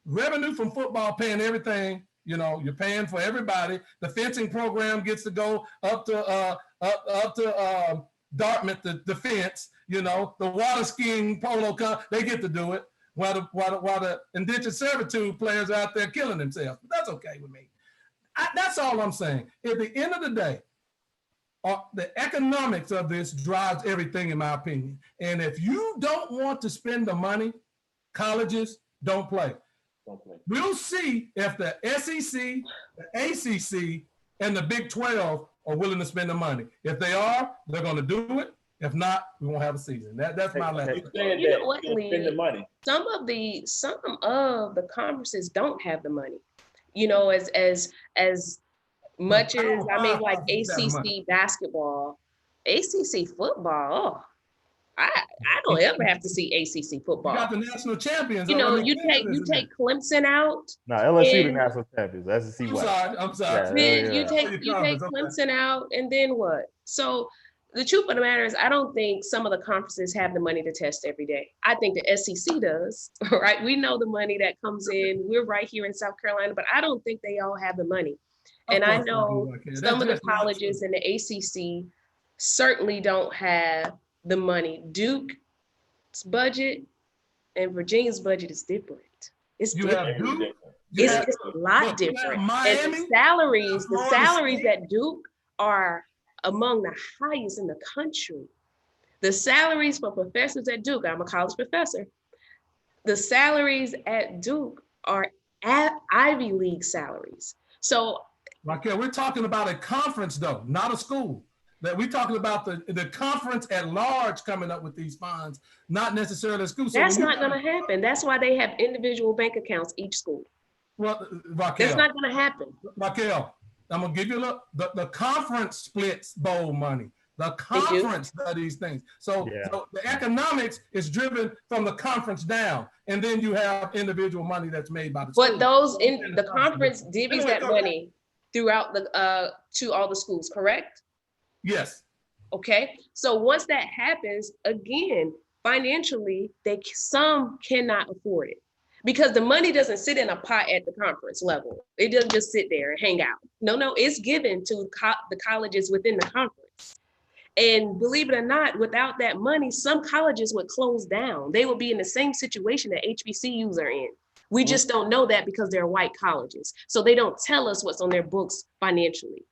revenue from football paying everything. You know, you're paying for everybody. The fencing program gets to go up to Dartmouth, the fence. You know, the water skiing polo, they get to do it while the indentured servitude players are out there killing themselves. But that's okay with me. That's all I'm saying. At the end of the day, the economics of this drives everything, in my opinion. And if you don't want to spend the money, colleges don't play. We'll see if the SEC, the ACC, and the Big 12 are willing to spend the money. If they are, they're going to do it. If not, we won't have a season. That's my lesson. You know what, Lee? Spend the money. Some of the conferences don't have the money. You know, as much as I mean, like ACC basketball, ACC football. I don't ever have to see ACC football. You got the national champions. You know, you take Clemson out. No, LSU the national champions. SEC West. I'm sorry. Then you take Clemson out, and then what? So the truth of the matter is, I don't think some of the conferences have the money to test every day. I think the SEC does, right? We know the money that comes in. We're right here in South Carolina, but I don't think they all have the money. And I know some of the colleges in the ACC certainly don't have the money. Duke's budget and Virginia's budget is different. It's different. It's a lot different. And the salaries at Duke are among the highest in the country. The salaries for professors at Duke, I'm a college professor, the salaries at Duke are at Ivy League salaries. So Raquel, we're talking about a conference though, not a school. That we're talking about the conference at large coming up with these funds, not necessarily a school. So that's not going to happen. That's why they have individual bank accounts each school. Well, Raquel, that's not going to happen. Raquel, I'm gonna give you a look. The conference splits bowl money. The conference does these things. So the economics is driven from the conference down, and then you have individual money that's made by the school. But those in the conference divvies that money throughout the to all the schools, correct? Yes. Okay. So once that happens, again, financially, some cannot afford it because the money doesn't sit in a pot at the conference level. It doesn't just sit there and hang out. No, it's given to the colleges within the conference. And believe it or not, without that money, some colleges would close down. They would be in the same situation that HBCUs are in. We just don't know that because they're white colleges. So they don't tell us what's on their books financially.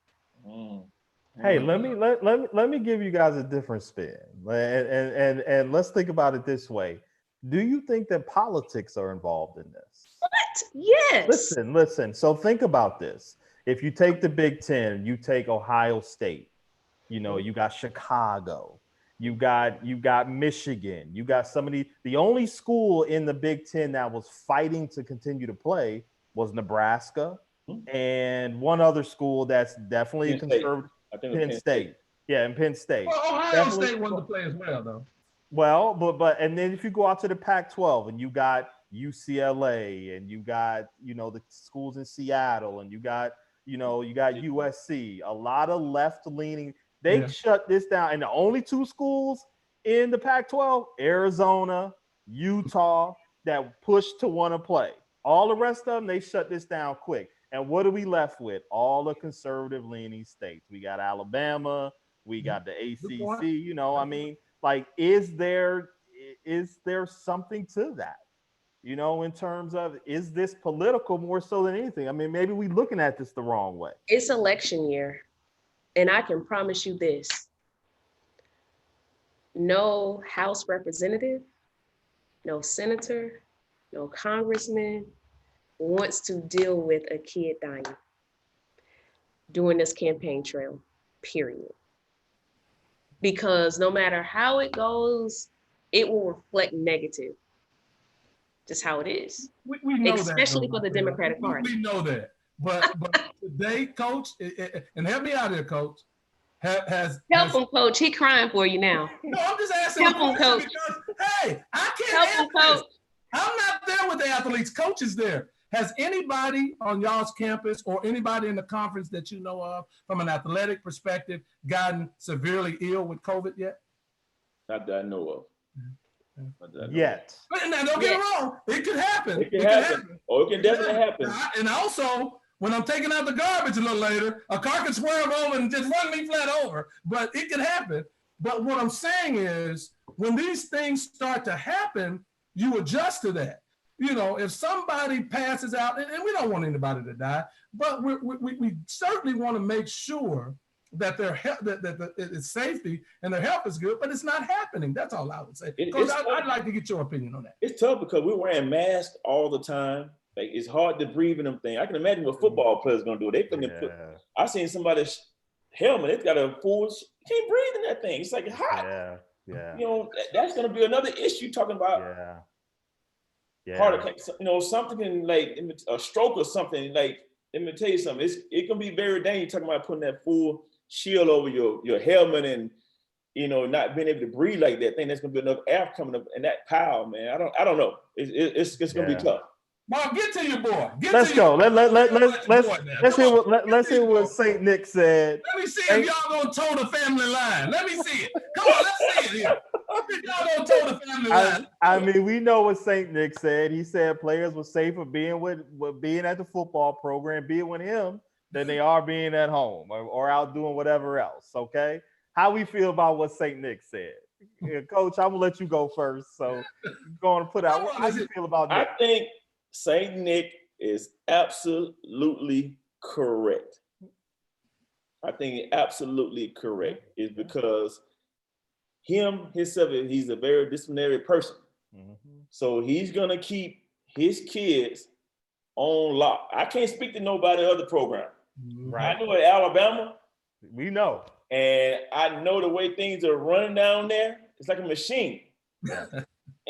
Hey, let me give you guys a different spin, and let's think about it this way. Do you think that politics are involved in this? What? Yes. Listen. So think about this. If you take the Big Ten, you take Ohio State, you know, you got Chicago, You got Michigan. You got somebody. The only school in the Big Ten that was fighting to continue to play was Nebraska, and one other school that's definitely Penn State. conservative. I think Penn State. Yeah, and Penn State. Well, Ohio Definitely- State wanted to play as well, though. Well, but and then if you go out to the Pac-12 and you got UCLA and you got the schools in Seattle and you got USC, a lot of left-leaning. They shut this down, and the only two schools in the Pac-12, Arizona, Utah, that pushed to want to play. All the rest of them, they shut this down quick. And what are we left with? All the conservative-leaning states. We got Alabama. We got the ACC. I mean, like, is there something to that? In terms of, is this political more so than anything? I mean, maybe we're looking at this the wrong way. It's election year. And I can promise you this. No House representative, no senator, no congressman wants to deal with a kid dying during this campaign trail, period. Because no matter how it goes, it will reflect negative. Just how it is. We know especially that, for the Democratic Party. We know that. But today, Coach, and help me out here, Coach, has help him, Coach. He crying for you now. No, I'm just asking. Help him, Coach. Because, hey, I can't help him, Coach. This. I'm not there with the athletes. Coach is there. Has anybody on y'all's campus or anybody in the conference that you know of, from an athletic perspective, gotten severely ill with COVID yet? Not that I know of. Yet. Now, don't get me wrong. It could happen. It can happen. Oh, it can definitely happen. And also, when I'm taking out the garbage a little later, a car can swerve over and just run me flat over. But it can happen. But what I'm saying is, when these things start to happen, you adjust to that. If somebody passes out, and we don't want anybody to die, but we certainly want to make sure that their health, that it's safety and their health is good, but it's not happening. That's all I would say. Because I'd like to get your opinion on that. It's tough because we're wearing masks all the time. Like, it's hard to breathe in them things. I can imagine what football players are gonna do. I seen somebody's helmet. It's got a full. Can't breathe in that thing. It's like hot. Yeah. That's gonna be another issue. Talking about heart attack. Something can, like a stroke or something. Like, let me tell you something. It can be very dangerous. Talking about putting that full shield over your helmet and not being able to breathe like that. Thing that's gonna be enough air coming up, and that power, man. I don't know. It's gonna be tough. Mom, get to your boy. Let's go. Let's hear what St. Nick said. Let me see if y'all gonna toe the family line. Let me see it. Come on, let's see it here. If y'all gonna toe the family line. I mean, we know what St. Nick said. He said players were safer being being at the football program, being with him, than they are being at home or out doing whatever else. Okay, how we feel about what St. Nick said? Coach, I'm gonna let you go first. So, going to put out. How do you feel about that? I think St. Nick is absolutely correct. I think absolutely correct is because himself, he's a very disciplinary person. Mm-hmm. So he's gonna keep his kids on lock. I can't speak to nobody other program. Right. I know at Alabama. We know. And I know the way things are running down there. It's like a machine. Yeah.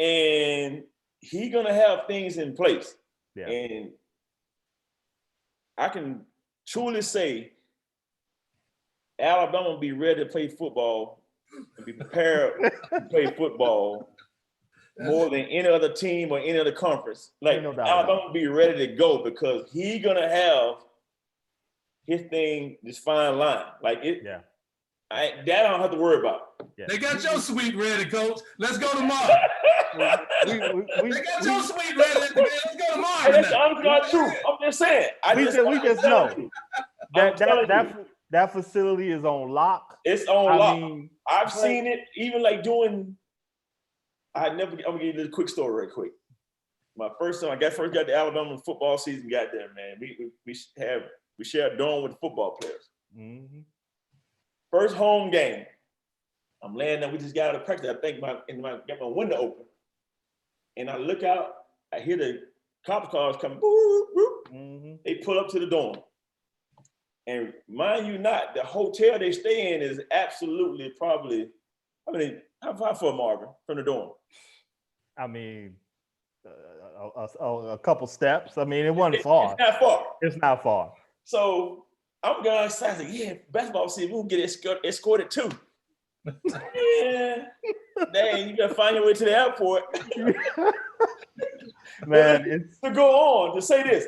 And he's gonna have things in place. Yeah. And I can truly say Alabama will be ready to play football and be prepared to play football more than any other team or any other conference. Like, Alabama will be ready to go because he's gonna have his thing, this fine line. Like it. Yeah. That I don't have to worry about. Yeah. They got your suite ready, Coach. Let's go tomorrow. They got your suite ready. Let's go tomorrow. Hey, that's not true. I'm just saying. We just know that facility is on lock. It's on lock. I've seen it even like doing. I'm gonna give you a quick story real quick. My first time I first got the Alabama football season, got there, man. We shared a dorm with football players. Mm-hmm. First home game, I'm laying there. We just got out of practice. I think got my window open, and I look out. I hear the cop cars coming. Boop, boop. Mm-hmm. They pull up to the dorm, and mind you, not the hotel they stay in is absolutely probably how far for Marvin from the dorm? I mean, a couple steps. I mean, it wasn't far. It's not far. It's not far. So I'm going outside, like, yeah, basketball season, we'll get escorted too. Yeah, dang, you gotta find your way to the airport. Man, it's to go on, to say this,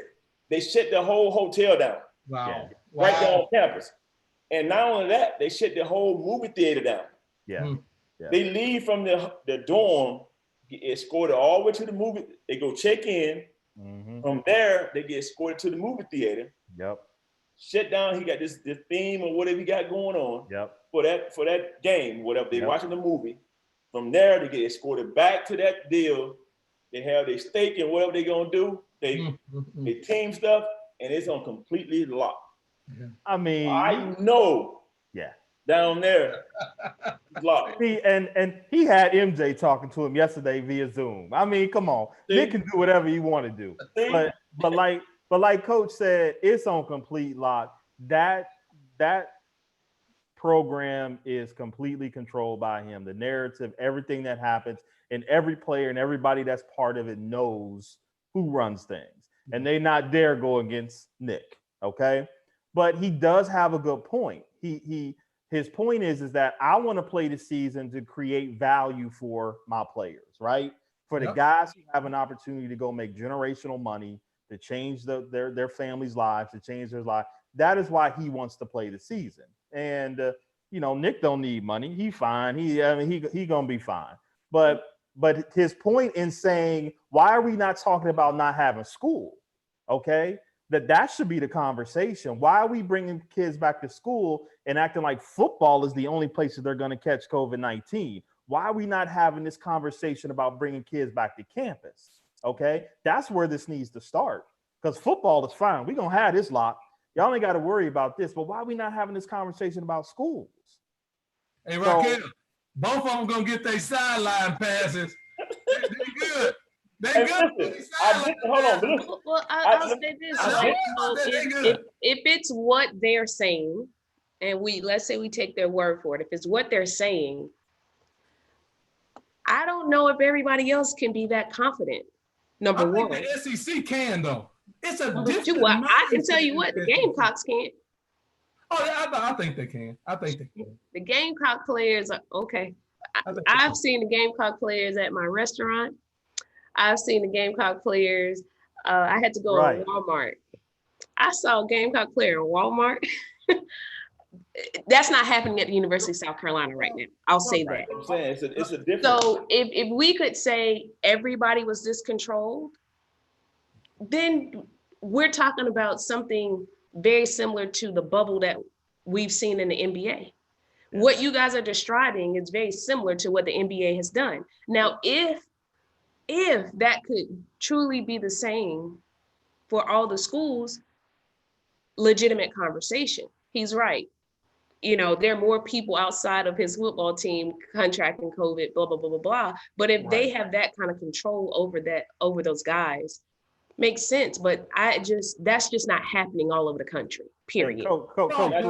they shut the whole hotel down. Wow. Right there on campus. And not only that, they shut the whole movie theater down. yeah. They leave from the dorm, get escorted all the way to the movie. They go check in. Mm-hmm. From there, they get escorted to the movie theater. Yep. Shut down. He got this theme or whatever he got going on. Yep. For that game, whatever they Yep. watching the movie. From there, they get escorted back to that deal. They have their steak and whatever they gonna do. They team stuff, and it's on completely locked. I mean, I know. Yeah. Down there, locked. And he had MJ talking to him yesterday via Zoom. I mean, come on, Nick can do whatever he want to do. But like Coach said, it's on complete lock. That program is completely controlled by him. The narrative, everything that happens, and every player and everybody that's part of it knows who runs things. And they not dare go against Nick, okay? But he does have a good point. His point is that I want to play the season to create value for my players, right? For the guys who have an opportunity to go make generational money, to change their families' lives, to change their life. That is why he wants to play the season. And Nick don't need money. He fine. He gonna be fine. But his point in saying, why are we not talking about not having school? Okay, that should be the conversation. Why are we bringing kids back to school and acting like football is the only place that they're going to catch COVID-19? Why are we not having this conversation about bringing kids back to campus? Okay, that's where this needs to start, because football is fine. We're going to have this locked. Y'all ain't got to worry about this. But why are we not having this conversation about schools? Hey, Raquel, both of them going to get their sideline passes. They good. They good. Hold on. Well, I'll say this. If it's what they're saying, and let's say we take their word for it, if it's what they're saying, I don't know if everybody else can be that confident. Number one. The SEC can, though. It's a different. I can tell you what, the Gamecocks can't. Oh, yeah, I think they can. The Gamecock players are okay. I've seen the Gamecock players at my restaurant. I've seen the Gamecock players. I had to go to Walmart. I saw a Gamecock player in Walmart. That's not happening at the University of South Carolina right now. I'll say that. I'm saying it's a difference. So if we could say everybody was this controlled, then we're talking about something very similar to the bubble that we've seen in the NBA. What you guys are describing is very similar to what the NBA has done. Now, if that could truly be the same for all the schools, legitimate conversation. He's right. There are more people outside of his football team contracting COVID, blah, blah, blah, blah, blah. But if they have that kind of control over those guys, makes sense. But that's just not happening all over the country, period. I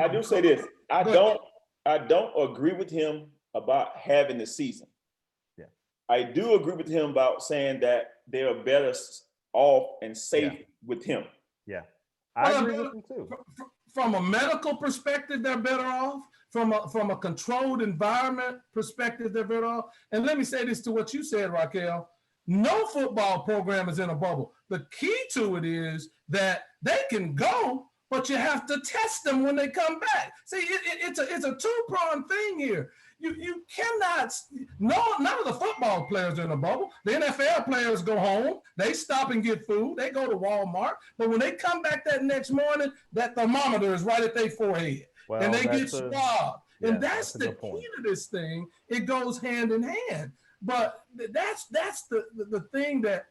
do say this. I don't agree with him about having the season. I do agree with him about saying that they are better off and safe with him. Yeah, I agree with him too. From a medical perspective, they're better off. From a controlled environment perspective, they're better off. And let me say this to what you said, Raquel. No football program is in a bubble. The key to it is that they can go, but you have to test them when they come back. See, it's a two-pronged thing here. You cannot, none of the football players are in a bubble. The NFL players go home, they stop and get food, they go to Walmart, but when they come back that next morning, that thermometer is right at their forehead, and they get swabbed. And that's the key to this thing. It goes hand in hand. But that's the thing that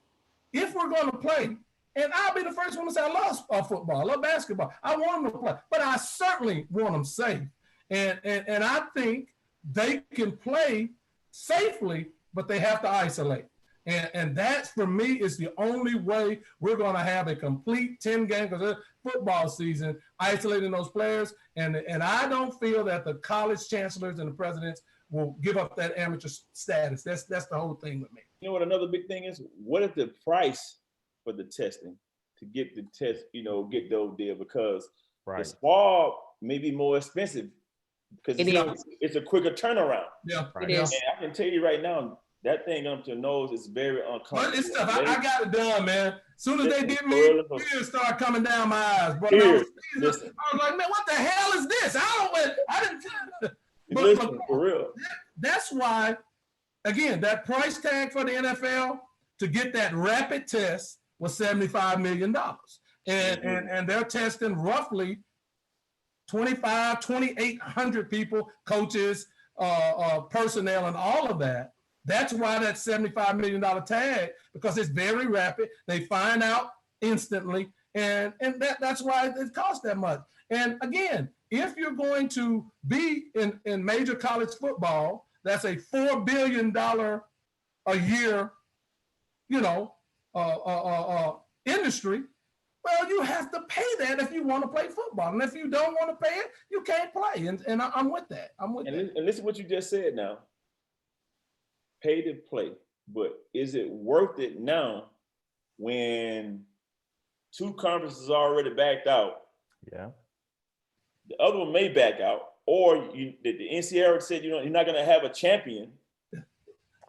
if we're going to play, and I'll be the first one to say I love football, I love basketball, I want them to play, but I certainly want them safe. And I think they can play safely, but they have to isolate. And that, for me, is the only way we're going to have a complete 10-game football season, isolating those players. And I don't feel that the college chancellors and the presidents will give up that amateur status. That's the whole thing with me. You know what another big thing is? What is the price for the testing to get the test, get those deal? Because the swab may be more expensive because it's a quicker turnaround. Yeah, it is. And I can tell you right now, that thing up to your nose is very uncomfortable. But it's tough. I got it done, man. As soon as they did me, tears started coming down my eyes, bro. I was like, man, what the hell is this? I didn't. Listen, for real. That's why, again, that price tag for the NFL to get that rapid test was $75 million. And they're testing roughly 2,800 people, coaches, personnel, and all of that. That's why that $75 million tag, because it's very rapid. They find out instantly, and that's why it costs that much. And again, if you're going to be in major college football, that's a $4 billion a year, industry. Well, you have to pay that if you want to play football. And if you don't want to pay it, you can't play. And I'm with that. And listen to what you just said now. Pay to play. But is it worth it now when two conferences already backed out? Yeah. The other one may back out. Or the NCAA said, you're not going to have a champion.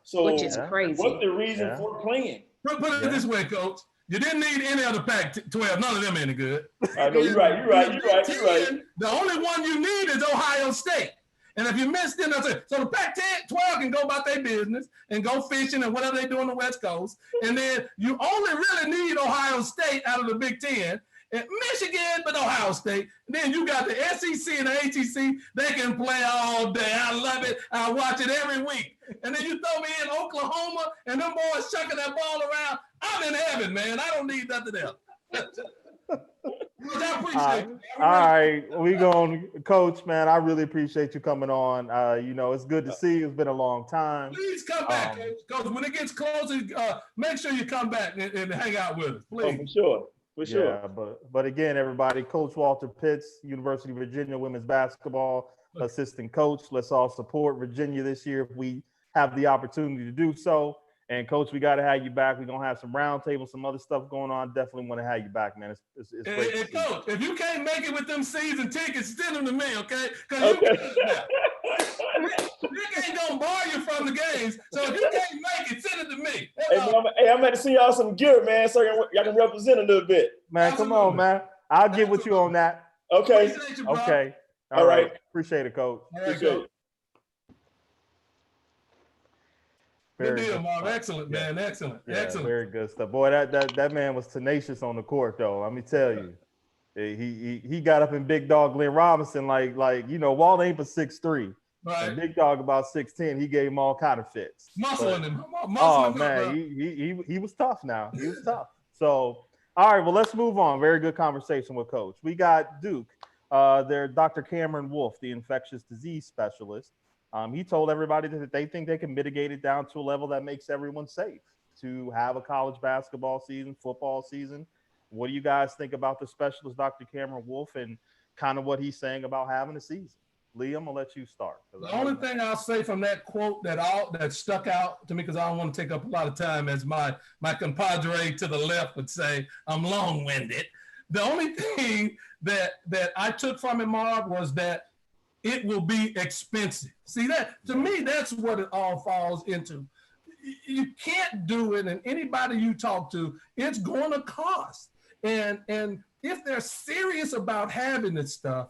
So which is crazy. What's the reason for playing? Put it this way, Coach. You didn't need any other Pac-12. None of them any good. I know you're right. The only one you need is Ohio State. And if you missed it, so the Pac-12 can go about their business and go fishing and whatever they do on the West Coast. And then you only really need Ohio State out of the Big Ten. And Michigan, but Ohio State. And then you got the SEC and the ACC. They can play all day. I love it. I watch it every week. And then you throw me in Oklahoma and them boys chucking that ball around. I'm in heaven, man. I don't need nothing else. I appreciate you. All right, we going, Coach, man. I really appreciate you coming on. It's good to see you. It's been a long time. Please come back, Coach. When it gets closer, make sure you come back and hang out with us, please. Oh, for sure. Yeah, but again, everybody, Coach Walter Pitts, University of Virginia women's basketball assistant coach. Let's all support Virginia this year if we have the opportunity to do so. And Coach, we got to have you back. We're going to have some roundtables, some other stuff going on. Definitely want to have you back, man. It's great. And Coach, if you can't make it with them season tickets, send them to me, okay? Okay. Nick ain't going to bar you from the games. So if you can't make it, send it to me. I'm going to see y'all some gear, man, so y'all can represent a little bit. Man, Absolutely. Come on, man. I'll get with you on that. Okay. Appreciate you, bro. Okay. All right. Appreciate it, Coach. All right, Appreciate Coach. it. Good deal, Marv. Excellent, man. Excellent. Yeah, Excellent. very good stuff. Boy, that man was tenacious on the court, though. Let me tell you. He got up in Big Dog Glenn Robinson like Walt ain't but 6'3". Right. Big Dog about 6'10". He gave him all kind of fits. Muscling him. Man, he was tough now. He was tough. So, all right, well, let's move on. Very good conversation with Coach. We got Duke. Their Dr. Cameron Wolfe, the infectious disease specialist. He told everybody that they think they can mitigate it down to a level that makes everyone safe to have a college basketball season, football season. What do you guys think about the specialist, Dr. Cameron Wolfe, and kind of what he's saying about having a season? Lee, I'm gonna let you start. The only thing I'll say from that quote that stuck out to me, because I don't want to take up a lot of time, as my compadre to the left would say, I'm long-winded. The only thing that I took from it, Marv, was that it will be expensive. See, that to me, that's what it all falls into. You can't do it, and anybody you talk to, it's going to cost. And if they're serious about having this stuff,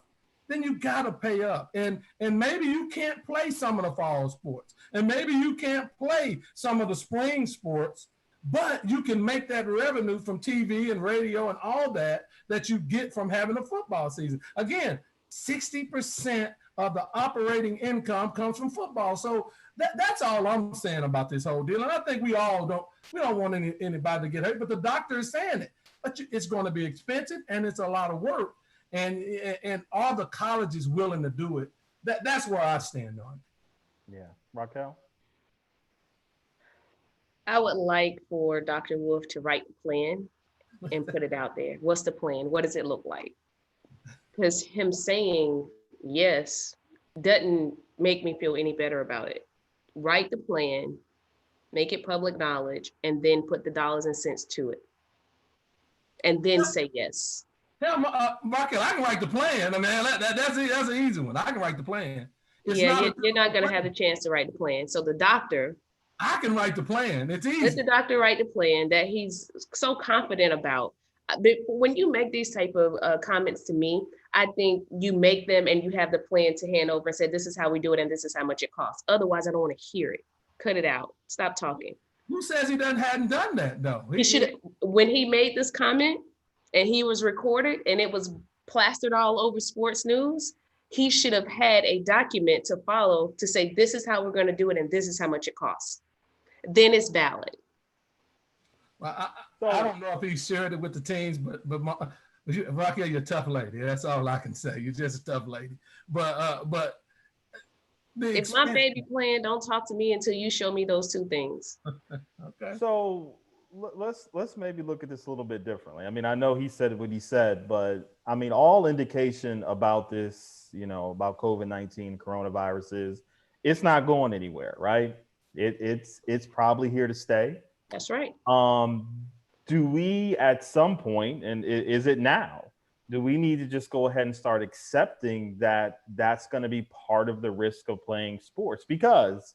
then you got to pay up. And maybe you can't play some of the fall sports, and maybe you can't play some of the spring sports, but you can make that revenue from TV and radio and all that you get from having a football season. Again, 60% of the operating income comes from football. So that's all I'm saying about this whole deal. And I think we don't want anybody to get hurt, but the doctor is saying it. But it's going to be expensive and it's a lot of work. And all the colleges willing to do it. That's where I stand on it. Yeah. Raquel? I would like for Dr. Wolfe to write the plan and put it out there. What's the plan? What does it look like? Because him saying yes doesn't make me feel any better about it. Write the plan, make it public knowledge, and then put the dollars and cents to it. And then say yes. Hell, Markel, I can write the plan. I mean, that's an easy one. I can write the plan. It's Yeah, not you're not going to have the chance to write the plan. So the doctor, I can write the plan. It's let easy. the doctor write the plan that he's so confident about. But when you make these type of comments to me, I think you make them and you have the plan to hand over and say, this is how we do it and this is how much it costs. Otherwise, I don't want to hear it. Cut it out. Stop talking. Who says he hadn't done that though? He should, when he made this comment and he was recorded and it was plastered all over sports news, he should have had a document to follow to say, this is how we're going to do it and this is how much it costs. Then it's valid. Well, I don't know if he shared it with the teams, but Raquel, you're a tough lady. That's all I can say. You're just a tough lady. But if my baby plan, don't talk to me until you show me those two things. Okay. So let's maybe look at this a little bit differently. I mean, I know he said what he said, but I mean, all indication about this, about COVID-19 coronavirus is it's not going anywhere, right? It's probably here to stay. That's right. Do we at some point, and is it now, do we need to just go ahead and start accepting that that's going to be part of the risk of playing sports? Because,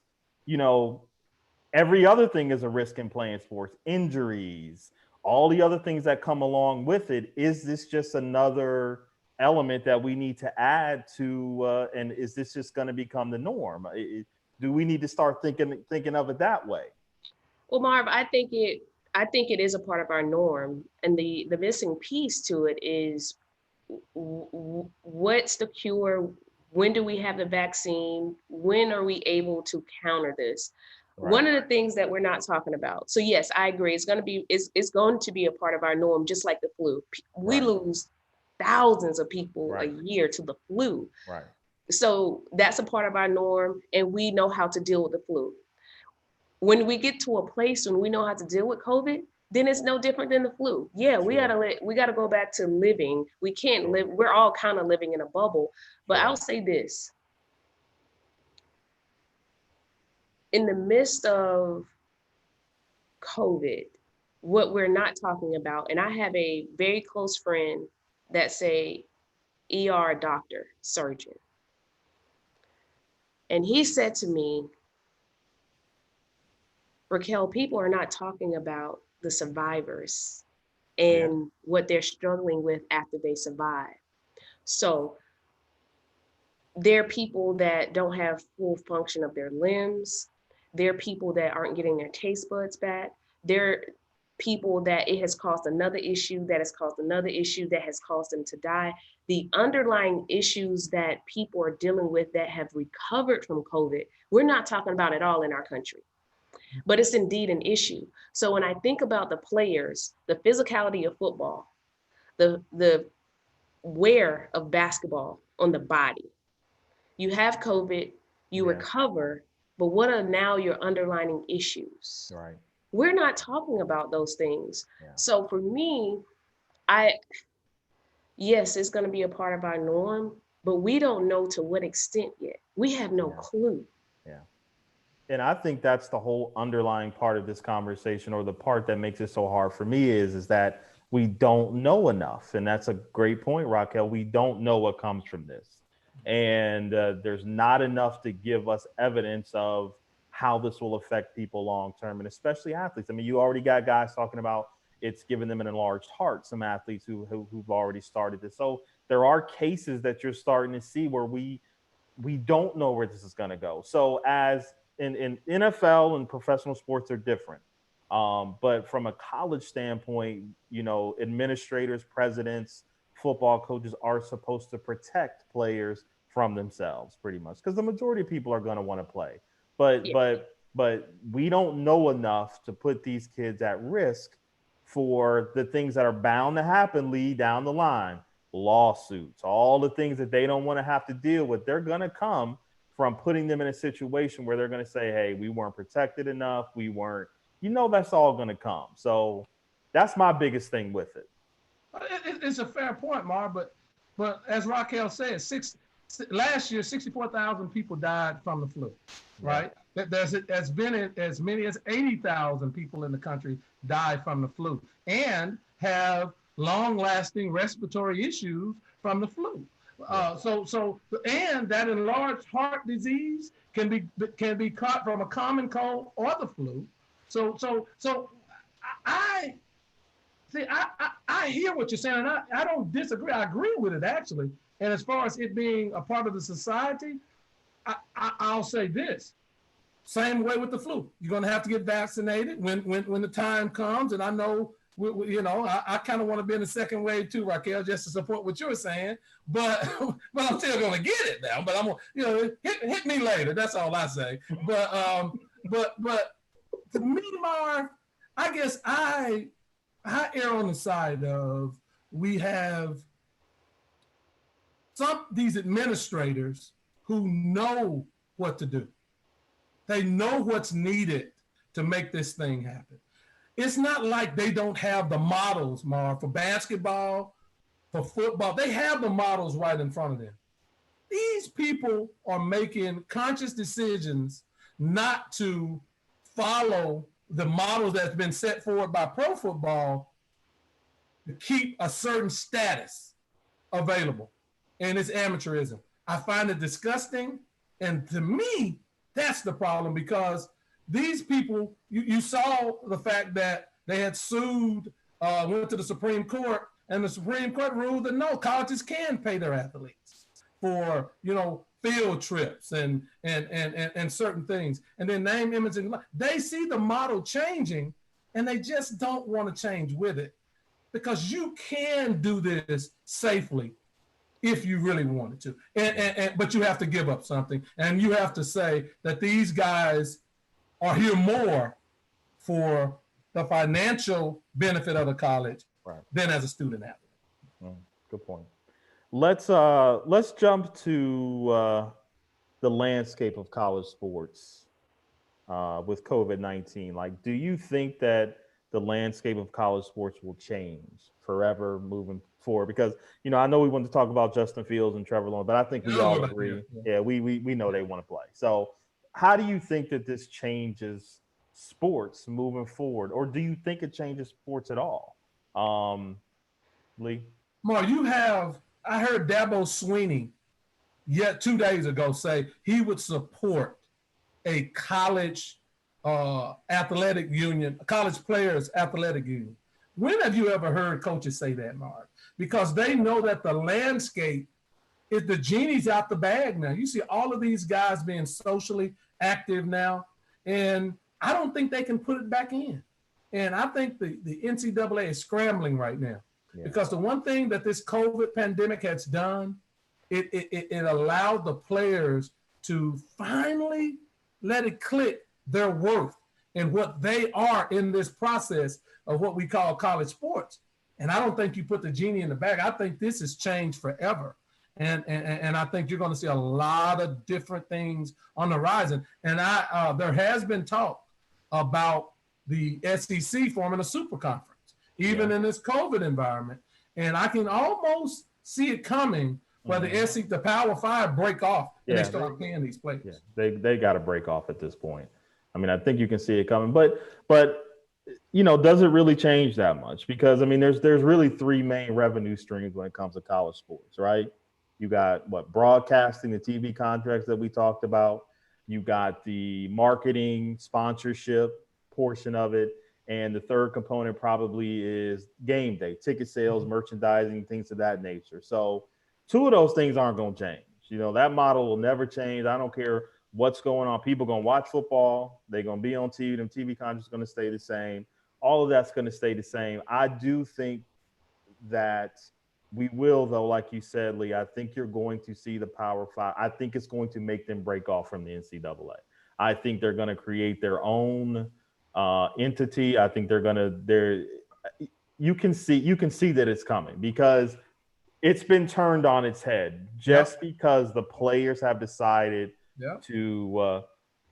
every other thing is a risk in playing sports, injuries, all the other things that come along with it. Is this just another element that we need to add to, and is this just going to become the norm? Do we need to start thinking of it that way? Well, Marv, I think it is a part of our norm, and the missing piece to it is what's the cure? When do we have the vaccine? When are we able to counter this? Right. One of the things that we're not talking about. So yes, I agree. It's going to be a part of our norm, just like the flu. We lose thousands of people a year to the flu. Right. So that's a part of our norm, and we know how to deal with the flu. When we get to a place when we know how to deal with COVID, then it's no different than the flu. Yeah, we gotta go back to living. We can't live. We're all kind of living in a bubble. But I'll say this: in the midst of COVID, what we're not talking about, and I have a very close friend that's a ER doctor, surgeon, and he said to me, Raquel, people are not talking about the survivors and what they're struggling with after they survive. So there are people that don't have full function of their limbs. There are people that aren't getting their taste buds back. There are people that it has caused another issue, that has caused another issue, that has caused them to die. The underlying issues that people are dealing with that have recovered from COVID, we're not talking about at all in our country. But it's indeed an issue. So when I think about the players, the physicality of football, the wear of basketball on the body, you have COVID, you recover, but what are now your underlying issues? Right. We're not talking about those things. Yeah. So for me, yes, it's going to be a part of our norm, but we don't know to what extent yet. We have no clue. Yeah. And I think that's the whole underlying part of this conversation, or the part that makes it so hard for me is that we don't know enough. And that's a great point, Raquel. We don't know what comes from this. And there's not enough to give us evidence of how this will affect people long term, and especially athletes. I mean, you already got guys talking about it's giving them an enlarged heart, some athletes who've already started this. So there are cases that you're starting to see where we don't know where this is going to go. So as in NFL and professional sports are different. But from a college standpoint, administrators, presidents, football coaches are supposed to protect players from themselves pretty much, because the majority of people are going to want to play. But we don't know enough to put these kids at risk for the things that are bound to happen, Lee, down the line. Lawsuits, all the things that they don't want to have to deal with, they're going to come from putting them in a situation where they're going to say, hey, we weren't protected enough. We weren't, that's all going to come. So that's my biggest thing with it. It's a fair point, Marv, but as Raquel said, last year, 64,000 people died from the flu, right? There's been as many as 80,000 people in the country died from the flu and have long-lasting respiratory issues from the flu. And that enlarged heart disease can be caught from a common cold or the flu. So I see. I hear what you're saying, and I don't disagree. I agree with it actually. And as far as it being a part of the society, I'll say this. Same way with the flu. You're going to have to get vaccinated when the time comes. And I know, I kind of want to be in the second wave too, Raquel, just to support what you're saying. But I'm still going to get it now. But I'm going to, hit me later. That's all I say. But to me, Marv, I guess I err on the side of we have these administrators who know what to do. They know what's needed to make this thing happen. It's not like they don't have the models, Marv, for basketball, for football. They have the models right in front of them. These people are making conscious decisions not to follow the models that's been set forward by pro football to keep a certain status available. And it's amateurism. I find it disgusting. And to me, that's the problem, because these people, you saw the fact that they had sued, went to the Supreme Court, and the Supreme Court ruled that no, colleges can pay their athletes for, field trips and certain things. And then name, image, and they see the model changing, and they just don't want to change with it, because you can do this safely if you really wanted to. But you have to give up something, and you have to say that these guys are here more for the financial benefit of the college than as a student athlete. Good point. Let's jump to the landscape of college sports with COVID-19. Like, do you think that the landscape of college sports will change forever moving forward? Because, I know we want to talk about Justin Fields and Trevor Lawrence, but I think we all agree. Yeah, we know they want to play. So how do you think that this changes sports moving forward? Or do you think it changes sports at all? Lee? Mark, I heard Dabo Swinney 2 days ago say he would support a college athletic union, a college players athletic union. When have you ever heard coaches say that, Mark? Because they know that the landscape is, the genie's out the bag now. You see all of these guys being socially active now, and I don't think they can put it back in. And I think the NCAA is scrambling right now, because the one thing that this COVID pandemic has done, it allowed the players to finally let it click their worth and what they are in this process of what we call college sports. And I don't think you put the genie in the bag. I think this has changed forever. And I think you're going to see a lot of different things on the horizon. And there has been talk about the SEC forming a super conference, even in this COVID environment. And I can almost see it coming where the SEC, the Power Five, break off and they start paying these players. Yeah, they got to break off at this point. I mean, I think you can see it coming, but does it really change that much? Because there's really three main revenue streams when it comes to college sports, right? You got broadcasting, the TV contracts that we talked about. You got the marketing, sponsorship portion of it. And the third component probably is game day, ticket sales, merchandising, things of that nature. So two of those things aren't going to change. That model will never change. I don't care what's going on. People are going to watch football. They're going to be on TV. Them TV contracts are going to stay the same. All of that's going to stay the same. I do think that we will, though, like you said, Lee, I think you're going to see the Power Five. I think it's going to make them break off from the NCAA. I think they're going to create their own entity. I think you can see that it's coming, because it's been turned on its head just because the players have decided to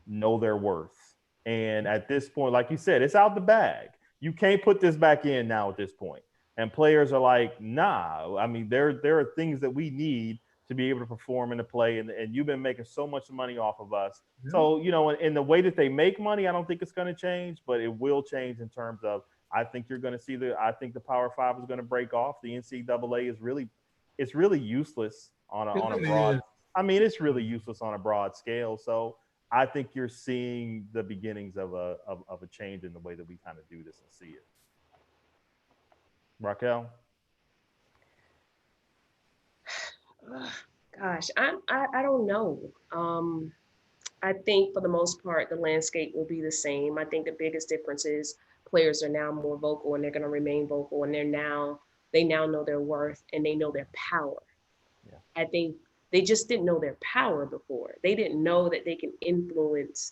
know their worth. And at this point, like you said, it's out the bag. You can't put this back in now at this point. And players are like, nah, there are things that we need to be able to perform in the play, and you've been making so much money off of us. Yeah. So, in the way that they make money, I don't think it's going to change, but it will change in terms of, I think you're going to see I think the Power Five is going to break off. The NCAA it's really useless on It a really broad. is. I mean, it's really useless on a broad scale. So I think you're seeing the beginnings of a change in the way that we kind of do this and see it. Raquel? Gosh, I don't know. I think for the most part, the landscape will be the same. I think the biggest difference is players are now more vocal and they're going to remain vocal, and they now know their worth and they know their power. Yeah. I think they just didn't know their power before. They didn't know that they can influence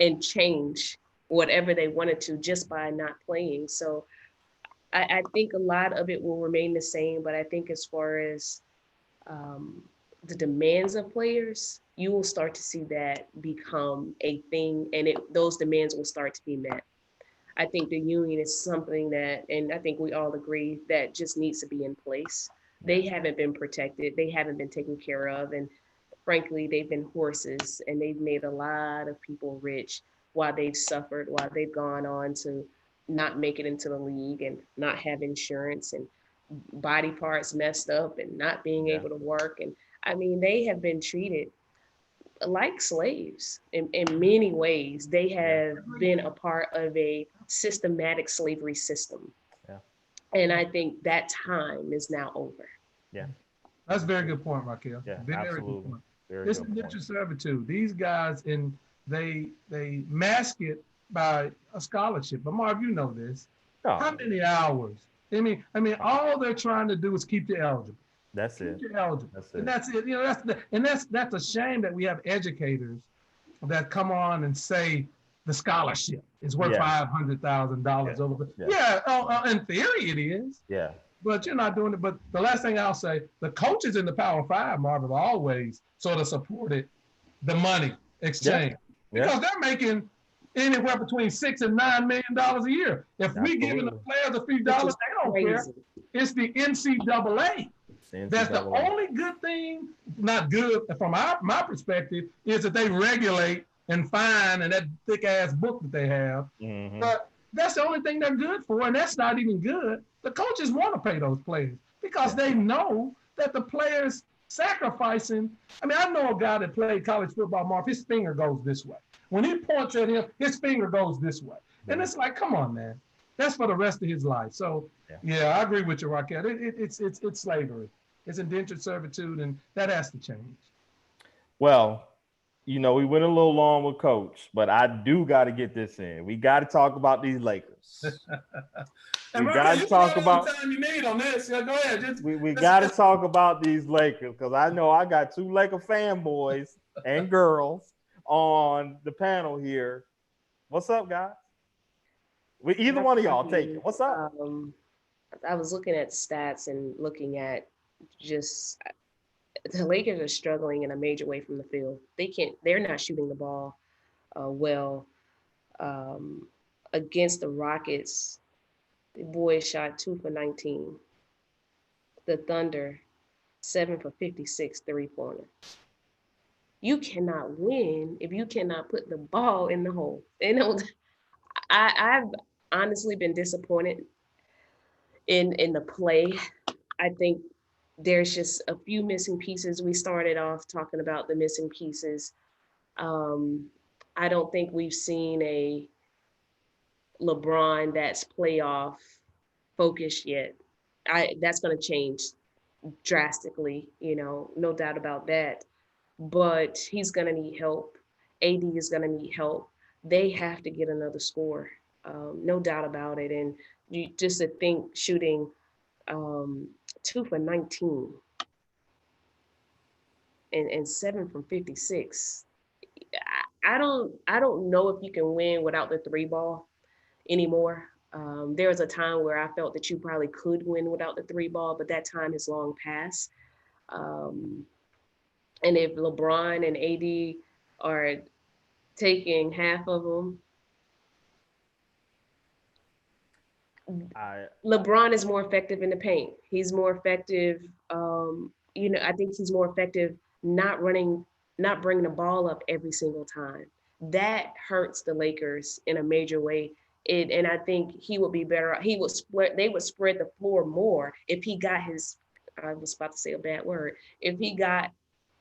and change whatever they wanted to just by not playing. So I think a lot of it will remain the same, but I think as far as the demands of players, you will start to see that become a thing, and those demands will start to be met. I think the union is something that, and I think we all agree, that just needs to be in place. They haven't been protected, they haven't been taken care of, and frankly, they've been horses, and they've made a lot of people rich while they've suffered, while they've gone on to not make it into the league and not have insurance and body parts messed up and not being able to work. And I mean, they have been treated like slaves in many ways. They have been a part of a systematic slavery system. Yeah. And I think that time is now over. Yeah. That's a very good point, Raquel. Yeah, very absolutely. good point. Very It's good indentured point. servitude. These guys, and they mask it by a scholarship. But Marv, you know this. Oh, How many hours? I mean, all they're trying to do is keep you eligible. that's it. Keep you eligible. That's it. And that's it. That's a shame that we have educators that come on and say the scholarship is worth $500,000 over. In theory it is. Yeah. But you're not doing it. But the last thing I'll say, the coaches in the Power Five, Marvin, have always sort of supported the money exchange because they're making anywhere between $6 and $9 million a year. If we giving the players a few dollars, they don't care. It's the NCAA. That's the only good thing, not good from my perspective, is that they regulate and fine and that thick ass book that they have. Mm-hmm. But that's the only thing they're good for, and that's not even good. The coaches want to pay those players because they know that the players sacrificing. I mean, I know a guy that played college football, Marv, his finger goes this way. When he points at him, his finger goes this way. And it's like, come on, man. That's for the rest of his life. So, I agree with you, Raquel. It's slavery. It's indentured servitude, and that has to change. Well, we went a little long with Coach, but I do got to get this in. We got to talk about these Lakers. We got to talk about the time you need on this. Go ahead. We got to talk about these Lakers because I know I got two Laker fanboys and girls on the panel here. What's up, guys? Either one of y'all take it. What's up? I was looking at stats and looking at just the Lakers are struggling in a major way from the field. They're not shooting the ball well. Against the Rockets, the boys shot 2 for 19. The Thunder, 7 for 56 3-pointer. You cannot win if you cannot put the ball in the hole. I've honestly been disappointed in the play. I think there's just a few missing pieces. We started off talking about the missing pieces. I don't think we've seen a LeBron that's playoff focused yet. That's going to change drastically, no doubt about that. But he's going to need help. AD is going to need help. They have to get another score, no doubt about it. And you just to think shooting 2 for 19 and 7 from 56. I don't know if you can win without the 3 ball anymore. There was a time where I felt that you probably could win without the 3 ball, but that time has long passed. And if LeBron and AD are taking half of them, LeBron is more effective in the paint. He's more effective I think he's more effective not bringing the ball up every single time. That hurts the Lakers in a major way. And I think he would be better. They would spread the floor more if he got his, I was about to say a bad word, if he got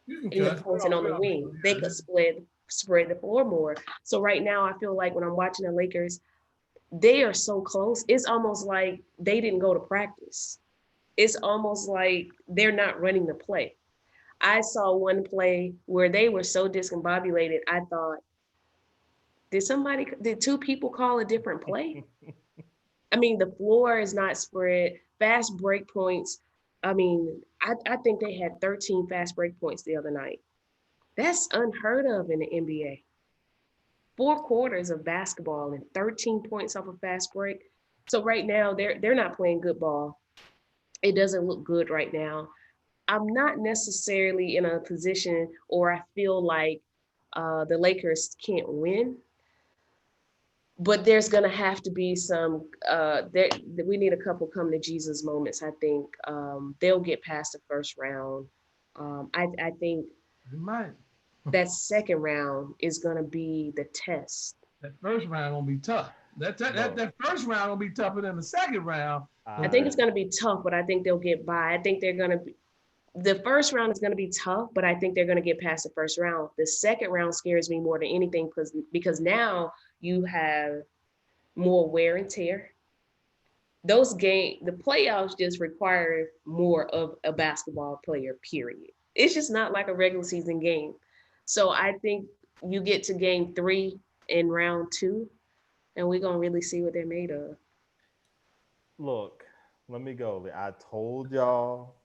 in the post and on the wing, they could spread the floor more. So right now, I feel like when I'm watching the Lakers, they are so close. It's almost like they didn't go to practice. It's almost like they're not running the play. I saw one play where they were so discombobulated. I thought, did two people call a different play? I mean, the floor is not spread, fast break points. I mean, I think they had 13 fast break points the other night. That's unheard of in the NBA. 4 quarters of basketball and 13 points off a fast break. So right now, they're not playing good ball. It doesn't look good right now. I'm not necessarily in a position, or I feel like the Lakers can't win. But there's going to have to be some, we need a couple come to Jesus moments. I think they'll get past the first round. I think that second round is going to be the test. That first round going to be tough. That first round going to be tougher than the second round. I think it's going to be tough, but I think they'll get by. I think they're going to be, the first round is going to be tough, but I think they're going to get past the first round. The second round scares me more than anything because now you have more wear and tear. The playoffs just require more of a basketball player, period. It's just not like a regular season game. So I think you get to game 3 in round 2, and we're going to really see what they're made of. Look, let me go. I told y'all.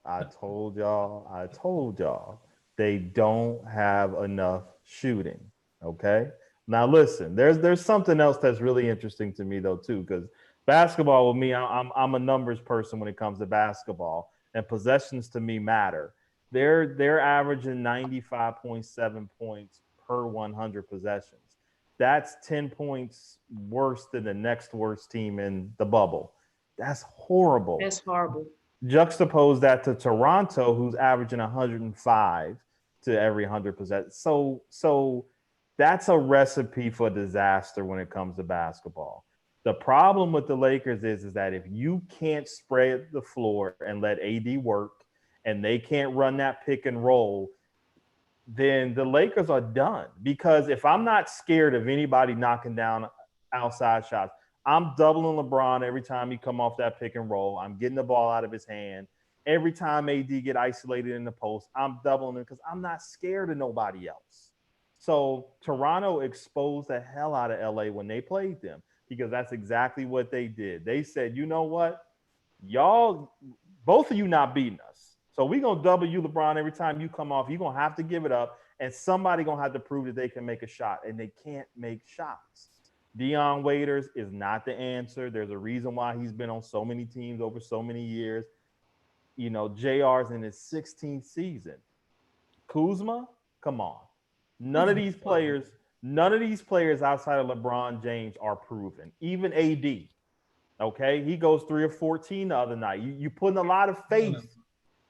They don't have enough shooting. Okay. Now listen, there's something else that's really interesting to me though too, because basketball with me, I'm a numbers person when it comes to basketball, and possessions to me matter. They're averaging 95.7 points per 100 possessions. That's 10 points worse than the next worst team in the bubble. That's horrible. That's horrible. Juxtapose that to Toronto, who's averaging 105 to every 100 possessions. So that's a recipe for disaster when it comes to basketball. The problem with the Lakers is that if you can't spread the floor and let AD work, and they can't run that pick and roll, then the Lakers are done. Because if I'm not scared of anybody knocking down outside shots, I'm doubling LeBron every time he come off that pick and roll. I'm getting the ball out of his hand. Every time AD get isolated in the post, I'm doubling him because I'm not scared of nobody else. So Toronto exposed the hell out of LA when they played them, because that's exactly what they did. They said, you know what? Y'all, both of you not beating us. So we're going to double you, LeBron, every time you come off. You're going to have to give it up, and somebody going to have to prove that they can make a shot, and they can't make shots. Dion Waiters is not the answer. There's a reason why he's been on so many teams over so many years. You know, JR's in his 16th season. Kuzma, come on. None of these players outside of LeBron James are proven. Even AD, okay? He goes 3 or 14 the other night. You putting a lot of faith.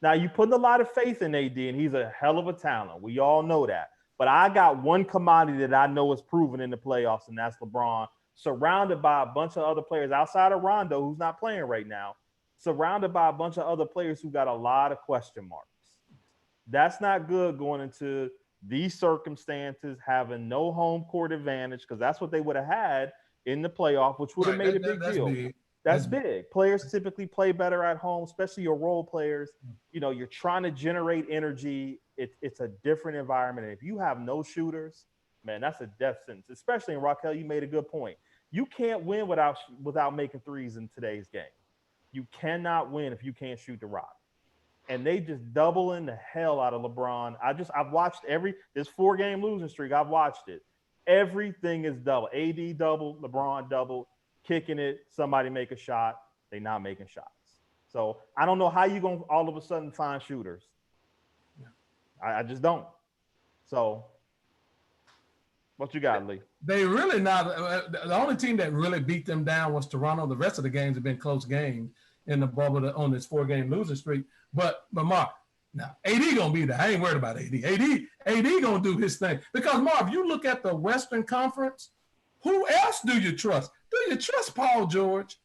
Now, you putting a lot of faith in AD, and he's a hell of a talent. We all know that. But I got one commodity that I know is proven in the playoffs, and that's LeBron, surrounded by a bunch of other players outside of Rondo, who's not playing right now, surrounded by a bunch of other players who got a lot of question marks. That's not good going into these circumstances, having no home court advantage, because that's what they would have had in the playoff, which would have made a big deal. That's big. Players typically play better at home, especially your role players. You know, you're trying to generate energy. It's a different environment. And if you have no shooters, man, that's a death sentence, especially in Raquel. You made a good point. You can't win without making threes in today's game. You cannot win if you can't shoot the rock. And they just doubling the hell out of LeBron. I've watched this 4-game losing streak. I've watched it. Everything is double. AD double, LeBron double, kicking it. Somebody make a shot. They not making shots. So I don't know how you going to all of a sudden find shooters. I just don't. So what you got, Lee? They really not. The only team that really beat them down was Toronto. The rest of the games have been close games in the bubble on this 4-game losing streak. But Mark, Now, AD gonna be there. I ain't worried about AD. AD gonna do his thing. Because Marv, you look at the Western Conference, who else do you trust? Do you trust Paul George?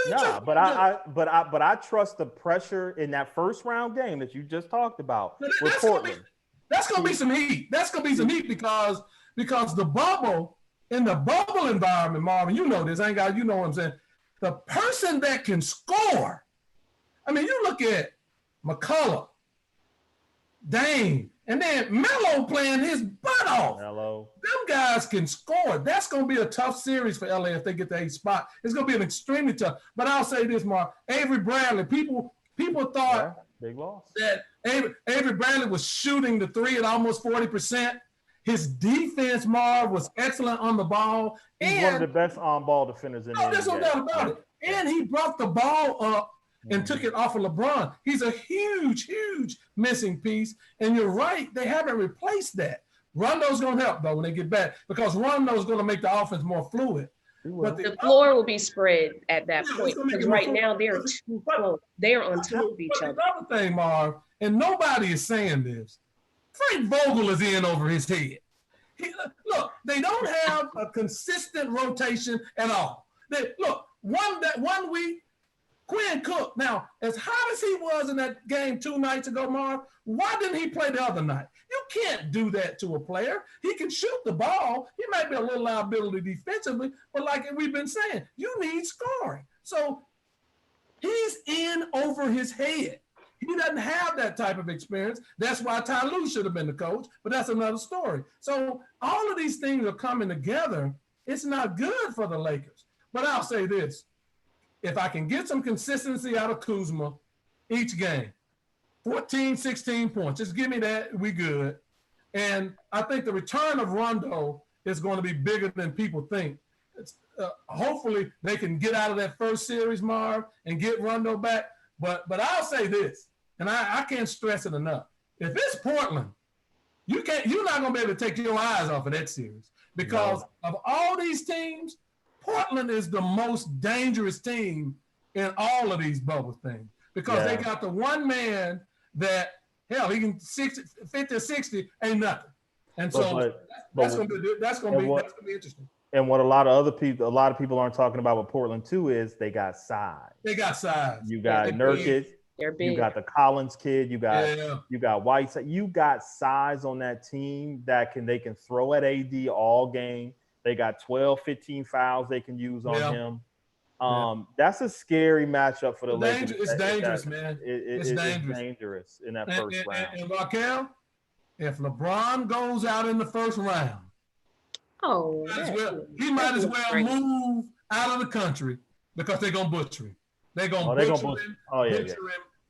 Nah, but I trust the pressure in that first round game that you just talked about with Portland. That's gonna be some heat. That's gonna be some heat because the bubble, in the bubble environment, Marvin, you know this, you know what I'm saying. The person that can score. I mean, you look at McCullough, Dame, and then Melo playing his butt off. Melo. Them guys can score. That's going to be a tough series for LA if they get the 8th spot. It's going to be an extremely tough. But I'll say this, Mark. Avery Bradley, people thought big loss. that Avery Bradley was shooting the three at almost 40%. His defense, Marv, was excellent on the ball. He's one of the best on-ball defenders in the NBA. There's no doubt about it. And he brought the ball up and took it off of LeBron. He's a huge, huge missing piece. And you're right, they haven't replaced that. Rondo's going to help, though, when they get back, because Rondo's going to make the offense more fluid. But the floor will be spread at that point, because right now they're too close. They're on top of each other. Another thing, Marv, and nobody is saying this, Frank Vogel is in over his head. Look, they don't have a consistent rotation at all. One week, Quinn Cook. Now, as hot as he was in that game 2 nights ago, Marv, why didn't he play the other night? You can't do that to a player. He can shoot the ball. He might be a little liability defensively, but like we've been saying, you need scoring. So he's in over his head. He doesn't have that type of experience. That's why Ty Lue should have been the coach, but that's another story. So all of these things are coming together. It's not good for the Lakers. But I'll say this. If I can get some consistency out of Kuzma each game, 14, 16 points, just give me that, we good. And I think the return of Rondo is going to be bigger than people think. Hopefully they can get out of that first series, Marv, and get Rondo back. But I'll say this, and I can't stress it enough. If it's Portland, you're not going to be able to take your eyes off of that series because of all these teams. Portland is the most dangerous team in all of these bubble things because they got the one man that, hell, he can 50 or 60, ain't nothing. And so that's going to be interesting. And what a lot of people aren't talking about with Portland too is they got size. They got size. You got Nurkic. They're big. You got the Collins kid. You got Whiteside. You got size on that team that they can throw at AD all game. They got 12, 15 fouls they can use on him. That's a scary matchup for the Lakers. It's dangerous, man. It's dangerous in that first round. And Raquel, if LeBron goes out in the first round, he might as well move out of the country because they're going to butcher him. They're going to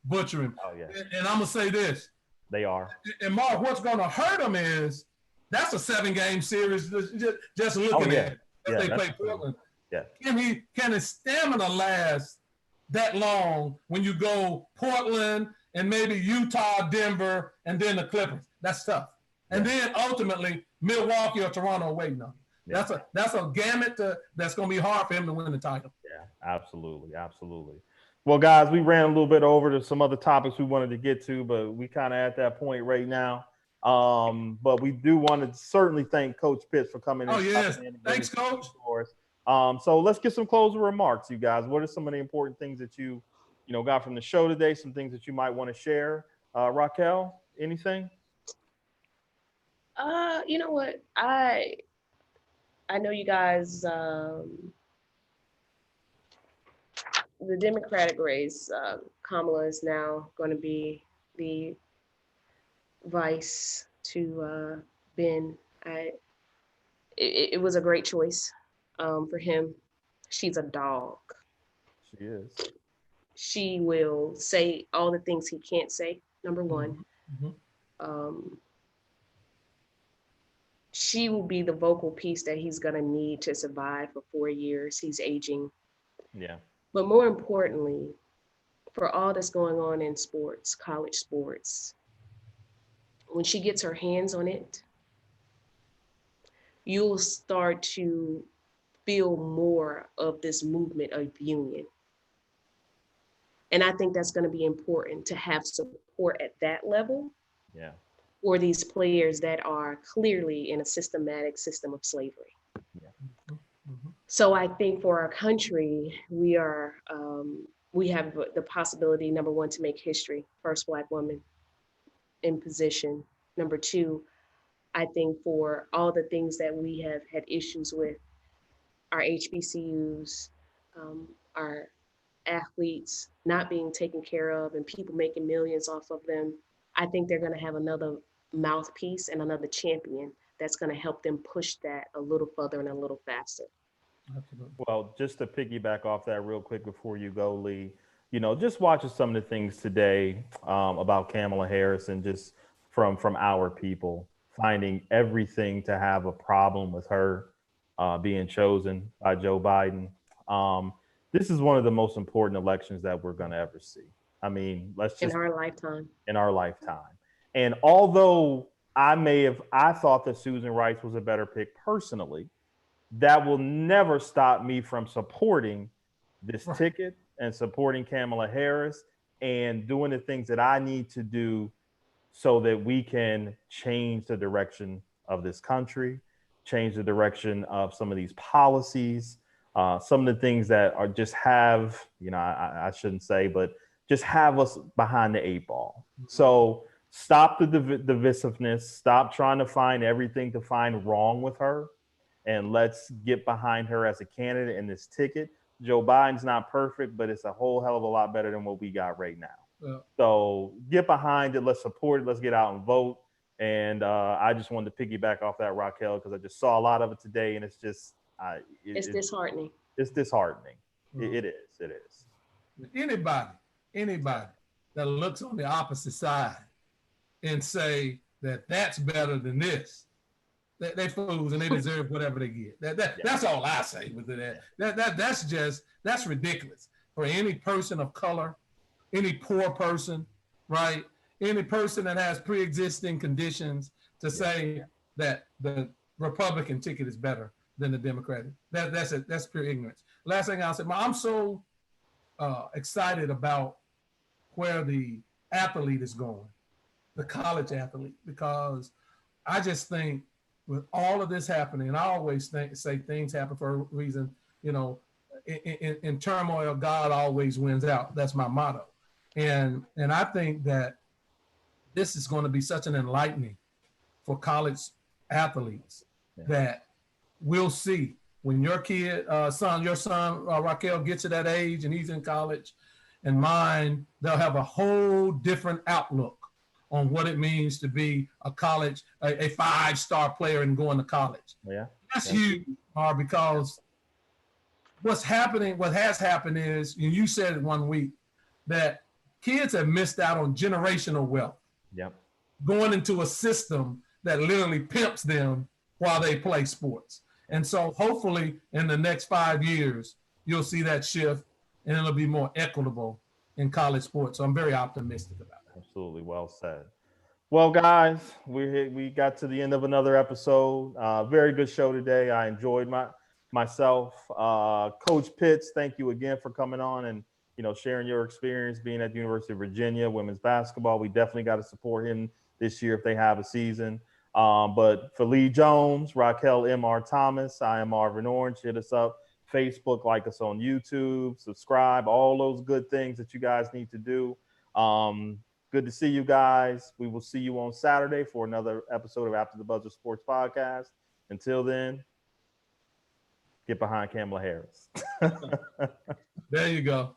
butcher him. Oh, yeah. And I'm going to say this. They are. And Mark, what's going to hurt him is that's a 7-game series just looking at it. If they play Portland. Yeah. Can his stamina last that long when you go Portland and maybe Utah, Denver, and then the Clippers? That's tough. And then ultimately Milwaukee or Toronto waiting on him. Yeah. That's a gamut that's going to be hard for him to win the title. Yeah, absolutely. Well, guys, we ran a little bit over to some other topics we wanted to get to, but we kind of at that point right now. But we do want to certainly thank Coach Pitts for coming in. Oh, yes. Thanks, Coach. So let's get some closing remarks, you guys. What are some of the important things that you got from the show today? Some things that you might want to share. Raquel, anything? You know what? I know you guys, the Democratic race, Kamala is now going to be the vice to Ben. It was a great choice for him. She's a dog. She is. She will say all the things he can't say, number one. Mm-hmm. She will be the vocal piece that he's going to need to survive for 4 years. He's aging. Yeah. But more importantly, for all that's going on in sports, college sports, when she gets her hands on it, you'll start to feel more of this movement of union. And I think that's going to be important to have support at that level Yeah. for these players that are clearly in a systematic system of slavery. Mhm. So I think for our country, we have the possibility, number one, to make history, first Black woman in position. Number two, I think for all the things that we have had issues with, our HBCUs, our athletes not being taken care of and people making millions off of them, I think they're going to have another mouthpiece and another champion that's going to help them push that a little further and a little faster. Absolutely. Well, just to piggyback off that real quick before you go, Lee, just watching some of the things today about Kamala Harris and just from our people finding everything to have a problem with her being chosen by Joe Biden. This is one of the most important elections that we're going to ever see. I mean, let's just In our lifetime. in our lifetime. And although I thought that Susan Rice was a better pick personally, that will never stop me from supporting this Right. ticket and supporting Kamala Harris and doing the things that I need to do so that we can change the direction of this country, change the direction of some of these policies, some of the things that are just have, I shouldn't say, but just have us behind the eight ball. So stop the divisiveness, stop trying to find everything to find wrong with her, and let's get behind her as a candidate in this ticket. Joe Biden's not perfect, but it's a whole hell of a lot better than what we got right now. Yeah. So get behind it. Let's support it. Let's get out and vote. And I just wanted to piggyback off that, Raquel, because I just saw a lot of it today, and it's just It's disheartening. It's disheartening. Mhm. It is. It is. Anybody that looks on the opposite side and say that that's better than this, they fools and they deserve whatever they get. That's all I say with that. That's ridiculous for any person of color, any poor person, right? Any person that has pre-existing conditions to say that the Republican ticket is better than the Democratic. That's pure ignorance. Last thing I'll say, I'm so excited about where the athlete is going, the college athlete, because I just think with all of this happening, and I always say things happen for a reason, in turmoil, God always wins out. That's my motto. And I think that this is going to be such an enlightening for college athletes that we'll see when your son, Raquel gets to that age and he's in college, and mine, they'll have a whole different outlook on what it means to be a college, a five-star player and going to college. Yeah. That's huge, because what has happened is, and you said it one week, that kids have missed out on generational wealth. Yep. Going into a system that literally pimps them while they play sports. And so hopefully in the next 5 years, you'll see that shift and it'll be more equitable in college sports. So I'm very optimistic about it. Absolutely. Well said. Well, guys, we got to the end of another episode. Very good show today. I enjoyed myself. Coach Pitts, thank you again for coming on and sharing your experience being at the University of Virginia women's basketball. We definitely got to support him this year if they have a season. But for Lee Jones, Raquel M.R. Thomas, I am Marvin Orange. Hit us up, Facebook, like us on YouTube, subscribe, all those good things that you guys need to do. Good to see you guys. We will see you on Saturday for another episode of After the Buzzer Sports Podcast. Until then, get behind Kamala Harris. There you go.